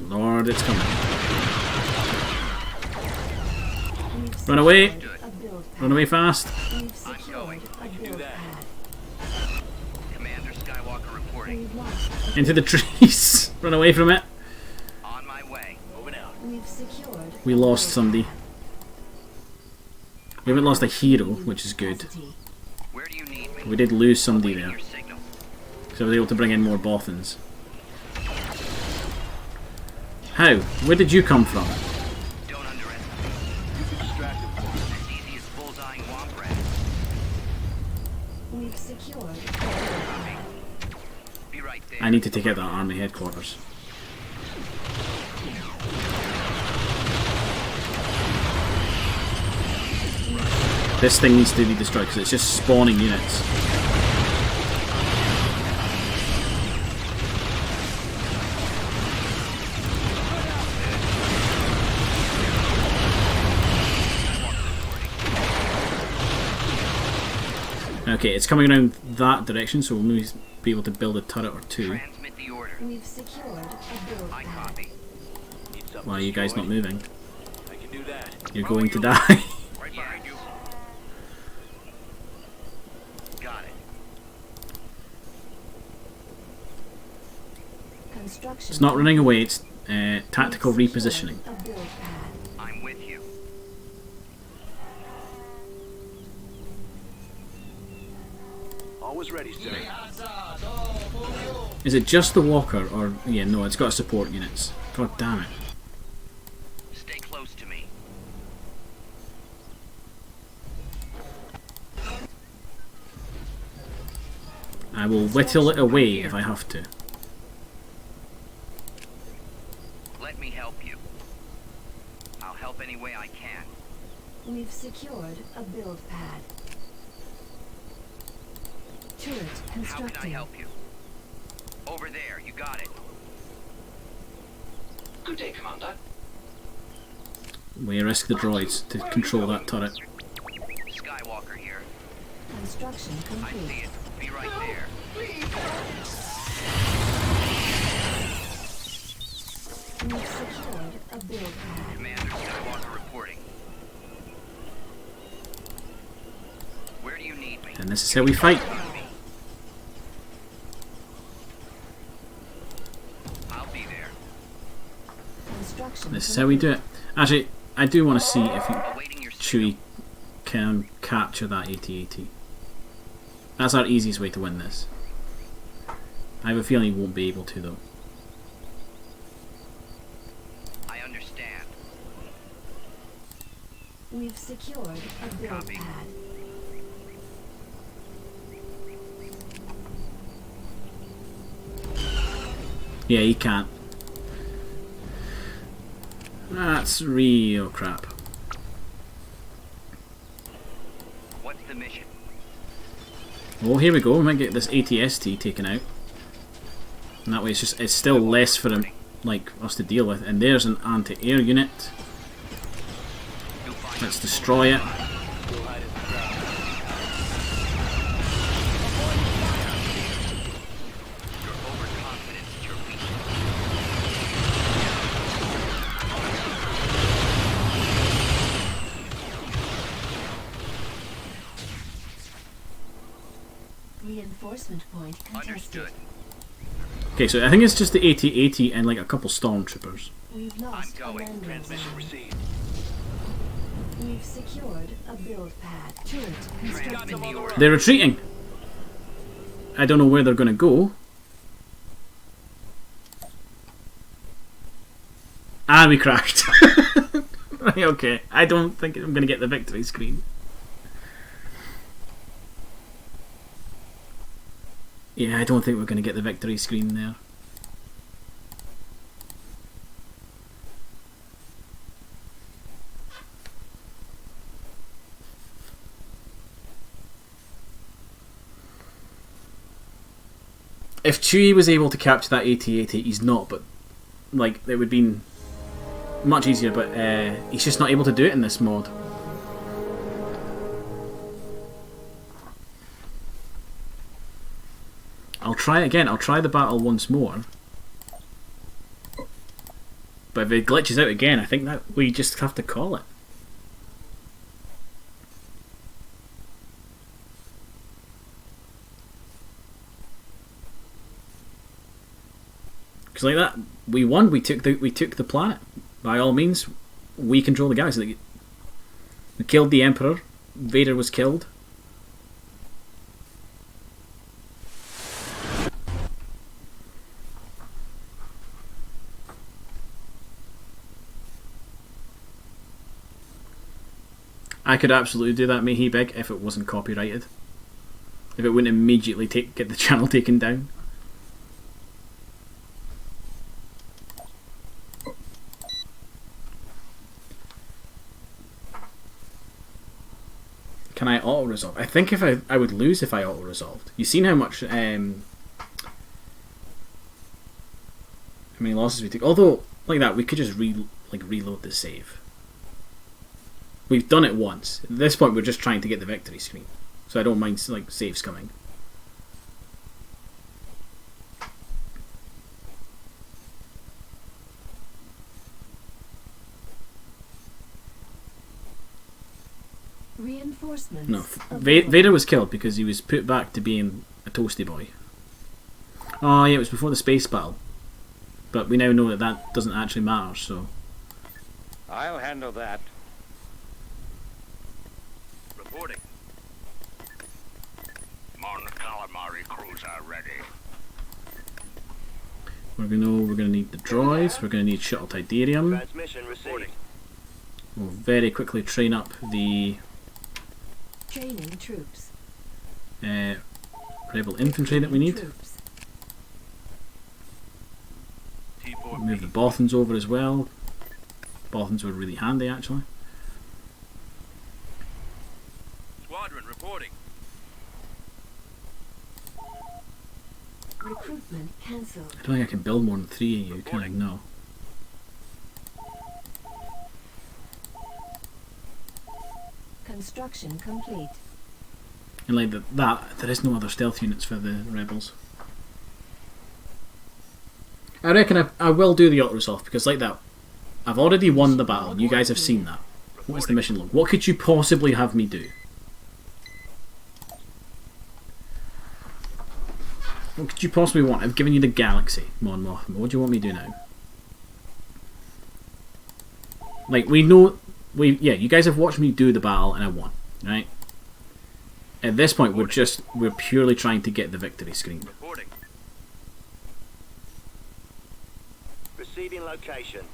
Lord, it's coming. Run away! Run away fast! We've secured a build pad. Commander Skywalker reporting. We've lost. Into the trees! Run away from it! On my way. Moving out. We've secured. We lost somebody. We haven't lost a hero, which is good. Where do you need me? We did lose somebody Awaiting there. your signal. So I was able to bring in more Bothans. How? Where did you come from? Don't underestimate. As easy as bullseyeing womp rat. We've secured. Be right there. I need to take out that army headquarters. This thing needs to be destroyed because it's just spawning units. Okay, it's coming around that direction, so we'll maybe be able to build a turret or two. Transmit the order. We've secured a build I pad. copy. Why are you guys not moving? I can do that. You're going to die. Right behind you. Got it. Construction. It's not running away, it's tactical We've secured repositioning. a build pad. I'm with you. Always ready, sir. Is it just the walker, or yeah, no, it's got support units. God damn it. Stay close to me. I will whittle it away if I have to. Let me help you. I'll help any way I can. We've secured a build pad. Turret How can I constructing. help you? Over there, you got it. Good day, Commander. We risk the droids to control that turret. Skywalker here. Construction I see complete. it. Be right there. We've secured a build pad. Commander Skywalker reporting. Where do you need me? And this is how we fight. I'll be there. Construction This is how we do it. Actually, I do want to see if Awaiting your signal. Chewie can capture that AT-AT. That's our easiest way to win this. I have a feeling he won't be able to though. I understand. We've secured a build Copy. pad. Yeah, he can't. That's real crap. What's the mission? Well, here we go. We might get this ATST taken out, and that way it's still less for him, like us to deal with. And there's an anti-air unit. You'll find Let's out. destroy it. Your overconfidence is your weakness. Reinforcement point contested. Understood. Okay, so I think it's just the AT-AT and like a couple stormtroopers. We've I'm lost a going. landing Transmission zone. received. We've secured a build pad. Turret Transmit constructing. the order. They're retreating. I don't know where they're going to go. And we crashed. Right, okay. I don't think I'm going to get the victory screen. Yeah, I don't think we're going to get the victory screen there. If Chewie was able to capture that AT-AT, he's not, but like it would have been much easier, but he's just not able to do it in this mod. I'll try again, I'll try the battle once more. But if it glitches out again, I think that we just have to call it. Because like that, we won. We took the planet. By all means, we control the galaxy. Like, we killed the Emperor. Vader was killed. I could absolutely do that, Mayhe Big, if it wasn't copyrighted. If it wouldn't immediately get the channel taken down. can I auto resolve? I think if I would lose if I auto resolved. You've seen how much how many losses we took. Although like that, we could just reload the save. We've done it once. At this point, we're just trying to get the victory screen, so I don't mind like saves coming. Reinforcements. No, Vader was killed because he was put back to being a toasty boy. Oh yeah, it was before the space battle. But we now know that that doesn't actually matter, so... I'll handle that. Reporting. Mon calamari cruiser ready. We're gonna need the droids, we're gonna need shuttle Tidarium. Transmission received. We'll very quickly train up the Training troops. rebel infantry that we need. Troops. T4 Move the Bothans over as well. Bothans were really handy actually. Squadron reporting. Recruitment cancelled. I don't think I can build more than 3 of you, can I? No. Construction complete. And like that, there is no other stealth units for the rebels. I reckon I will do the auto resolve because like that, I've already won the battle and you guys have seen that. What's the mission log? What could you possibly have me do? What could you possibly want? I've given you the galaxy, Mon Mothma. What do you want me to do now? Like we know, you guys have watched me do the battle and I won, right? At this point, we're purely trying to get the victory screen. Reporting. Receiving location.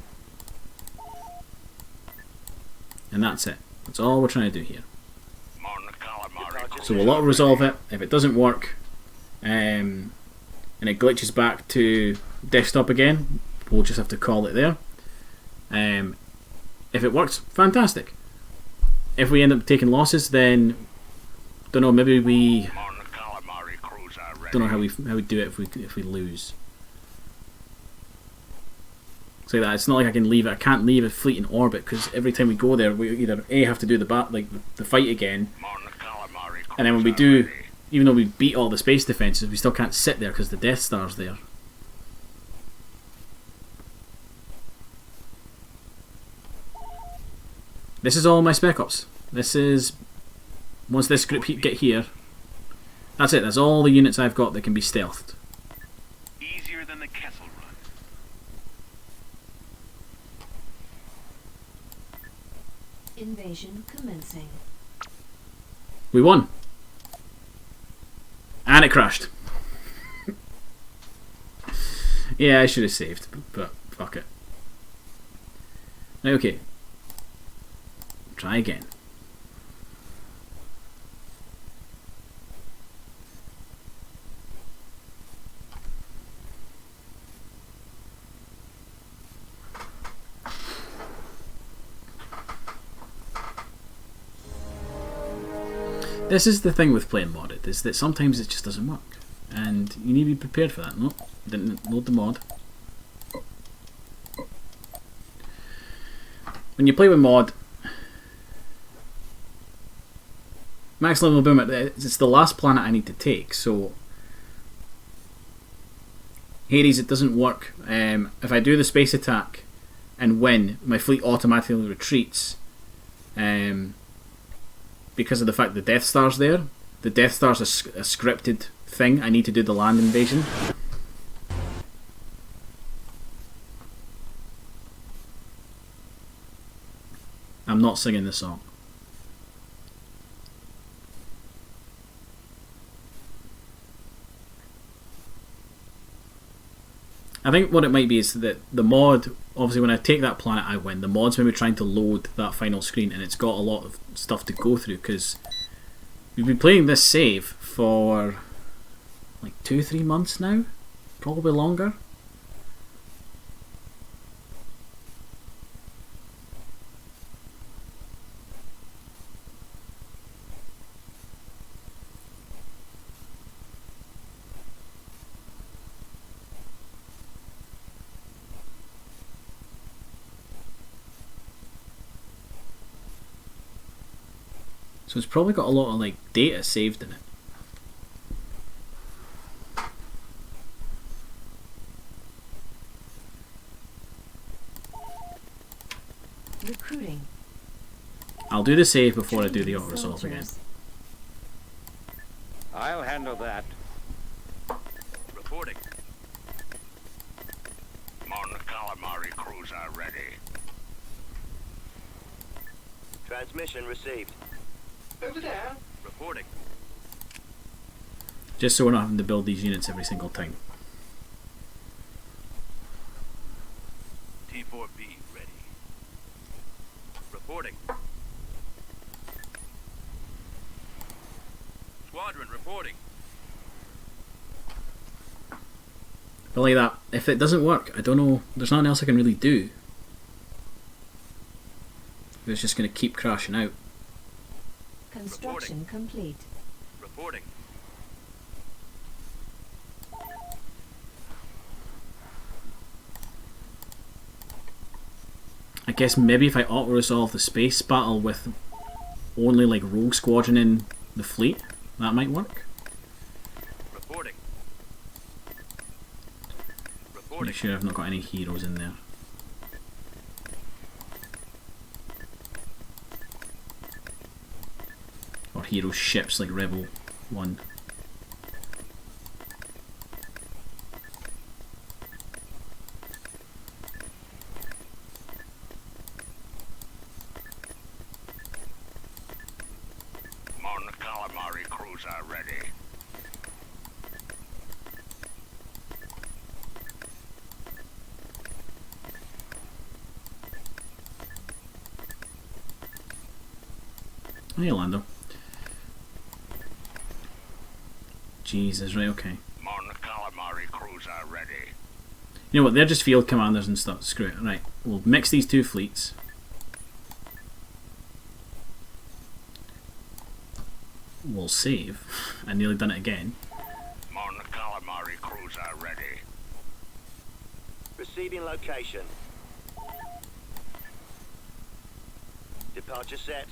And that's it. That's all we're trying to do here. Mon calamari So we'll auto resolve it. If it doesn't work, and it glitches back to desktop again, we'll just have to call it there. If it works, fantastic. If we end up taking losses, then don't know. Maybe we Mon calamari cruiser ready. don't know how we do it if we lose. So that it's not like I can leave it. I can't leave a fleet in orbit because every time we go there, we either A have to do the fight again, Mon calamari and then when we do, even though we beat all the space defenses, we still can't sit there because the Death Star's there. This is all my Spec Ops. This is once this group get here. That's it. That's all the units I've got that can be stealthed. Easier than the Kessel Run. Invasion commencing. We won. And it crashed. Yeah, I should have saved, but fuck it. Okay. Try again. This is the thing with playing modded, is that sometimes it just doesn't work. And you need to be prepared for that. Nope, didn't load the mod. When you play with mod, Max Level Boom, it's the last planet I need to take, so Hades, it doesn't work. If I do the space attack and win, my fleet automatically retreats because of the fact the Death Star's there. The Death Star's a scripted thing. I need to do the land invasion. I'm not singing the song. I think what it might be is that the mod, obviously when I take that planet I win, the mod's maybe trying to load that final screen and it's got a lot of stuff to go through because we've been playing this save for like 2-3 months now, probably longer. So it's probably got a lot of like data saved in it. Recruiting. I'll do the save before I do the auto resolve again. Soldiers. I'll handle that. Reporting. Mon Calamari cruiser ready. Transmission received. Reporting. Just so we're not having to build these units every single time. T4B ready. Reporting. Squadron reporting. But like that, if it doesn't work, I don't know, there's nothing else I can really do. It's just going to keep crashing out. Construction complete. Reporting. I guess maybe if I auto-resolve the space battle with only like Rogue Squadron in the fleet, that might work. Reporting. Make Reporting. sure I've not got any heroes in there. Or hero ships like Rebel 1. Mon Calamari cruiser ready. Hey Lando. Jesus, right, okay. Mon Calamari cruiser ready. You know what, they're just field commanders and stuff. Screw it. Right, we'll mix these two fleets. We'll save. I nearly done it again. Mon Calamari cruiser ready. Receiving location. Departure set.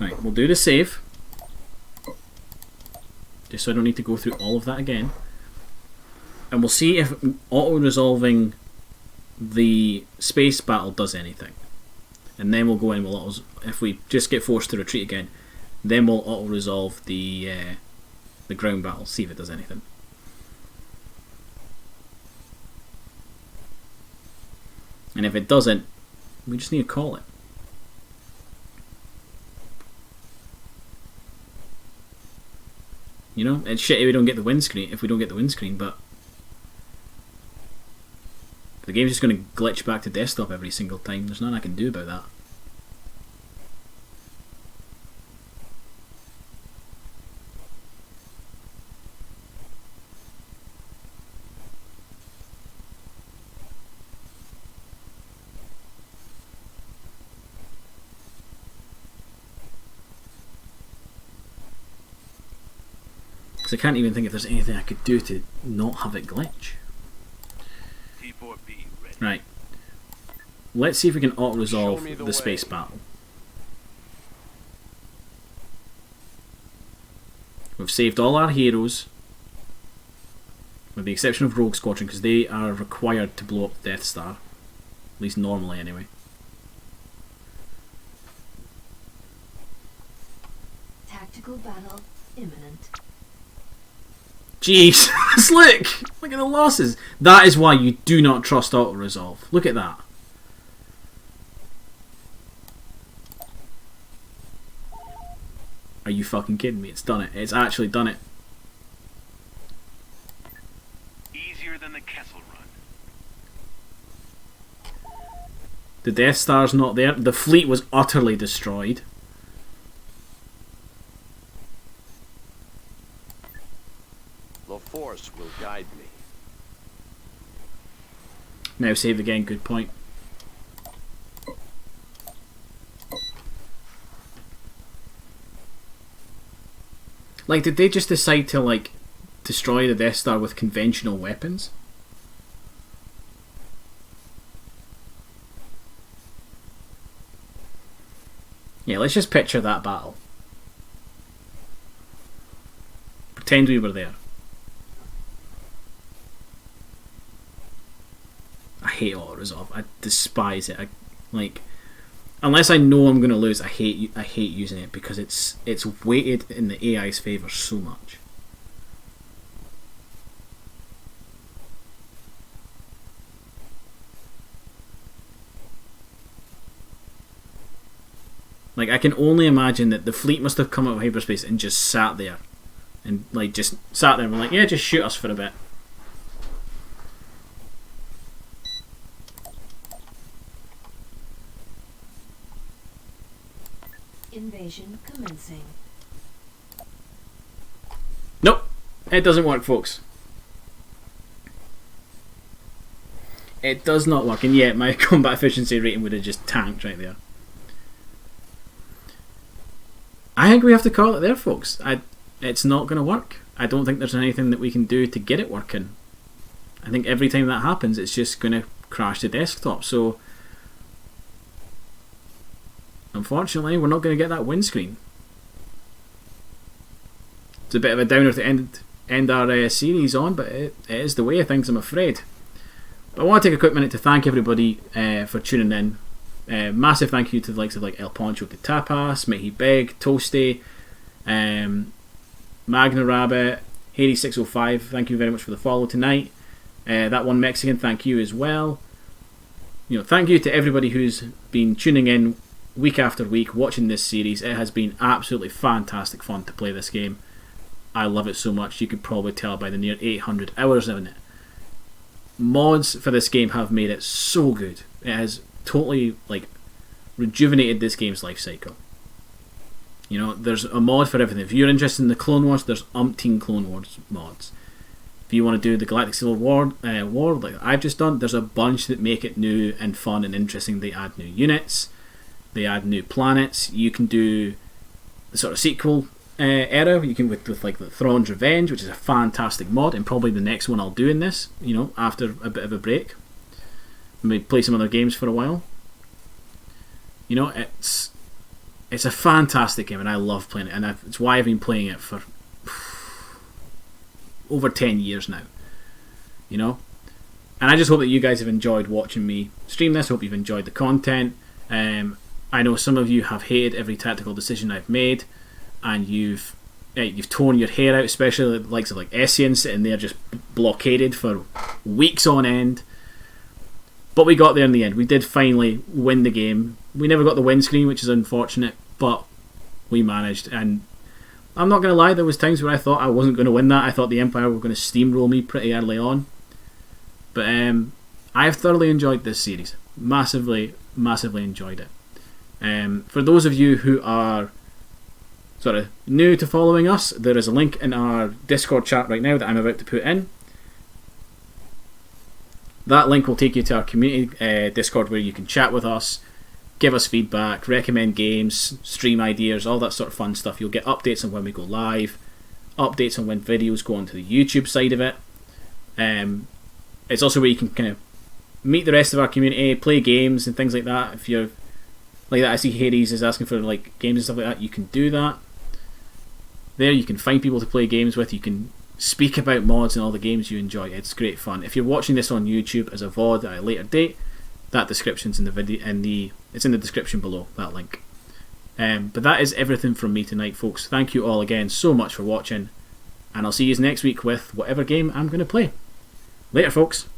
Right, we'll do the save. Just so I don't need to go through all of that again. And we'll see if auto-resolving the space battle does anything. And then we'll go in, if we just get forced to retreat again, then we'll auto-resolve the ground battle, see if it does anything. And if it doesn't, we just need to call it. You know, it's shit if we don't get the windscreen, but the game's just going to glitch back to desktop every single time. There's nothing I can do about that. I can't even think if there's anything I could do to not have it glitch. T4B ready. Right. Let's see if we can auto-resolve Show me the the space way. battle. We've saved all our heroes, with the exception of Rogue Squadron, because they are required to blow up Death Star. At least normally, anyway. Tactical battle imminent. Jeez, look at the losses. That is why you do not trust auto-resolve. Look at that. Are you fucking kidding me? It's done it. It's actually done it. Easier than the Kessel Run. The Death Star's not there. The fleet was utterly destroyed. The Force will guide me. Now saved again, good point. Like, did they just decide to, like, destroy the Death Star with conventional weapons? Yeah, let's just picture that battle. Pretend we were there. I hate auto resolve. I despise it. Unless I know I'm going to lose, I hate using it because it's weighted in the AI's favour so much. Like, I can only imagine that the fleet must have come out of hyperspace and just sat there. And, like, just sat there and were like, yeah, just shoot us for a bit. Invasion commencing. Nope. It doesn't work, folks. It does not work. And yet, my combat efficiency rating would have just tanked right there. I think we have to call it there, folks. It's not going to work. I don't think there's anything that we can do to get it working. I think every time that happens, it's just going to crash the desktop. So, unfortunately, we're not going to get that windscreen. It's a bit of a downer to end our series on, but it is the way of things, I'm afraid. But I want to take a quick minute to thank everybody for tuning in. Massive thank you to the likes of like El Poncho Tapas, Mickey Big, Toasty, Magna Rabbit, Hades605. Thank you very much for the follow tonight. That one Mexican, thank you as well. You know, thank you to everybody who's been tuning in week after week, watching this series. It has been absolutely fantastic fun to play this game. I love it so much. You could probably tell by the near 800 hours in it. Mods for this game have made it so good. It has totally like rejuvenated this game's life cycle. You know, there's a mod for everything. If you're interested in the Clone Wars, there's umpteen Clone Wars mods. If you want to do the Galactic Civil War like I've just done, there's a bunch that make it new and fun and interesting. They add new units, they add new planets. You can do the sort of sequel era. You can with like the Thrawn's Revenge, which is a fantastic mod, and probably the next one I'll do in this. You know, after a bit of a break. Maybe play some other games for a while. You know, it's a fantastic game and I love playing it, and it's why I've been playing it for over 10 years now. You know, and I just hope that you guys have enjoyed watching me stream this. Hope you've enjoyed the content. I know some of you have hated every tactical decision I've made, and you've torn your hair out, especially the likes of like Essien sitting there just blockaded for weeks on end. But we got there in the end. We did finally win the game. We never got the windscreen, which is unfortunate, but we managed. And I'm not going to lie, there was times where I thought I wasn't going to win that. I thought the Empire were going to steamroll me pretty early on. But I've thoroughly enjoyed this series. Massively, massively enjoyed it. For those of you who are sort of new to following us, there is a link in our Discord chat right now that I'm about to put in. That link will take you to our community Discord where you can chat with us, give us feedback, recommend games, stream ideas, all that sort of fun stuff. You'll get updates on when we go live, updates on when videos go onto the YouTube side of it. It's also where you can kind of meet the rest of our community, play games and things like that. If you're like that, I see Hades is asking for like games and stuff like that. You can do that. There you can find people to play games with. You can speak about mods and all the games you enjoy. It's great fun. If you're watching this on YouTube as a VOD at a later date, that description's in the video, it's in the description below, that link. But that is everything from me tonight, folks. Thank you all again so much for watching, and I'll see you next week with whatever game I'm going to play. Later, folks.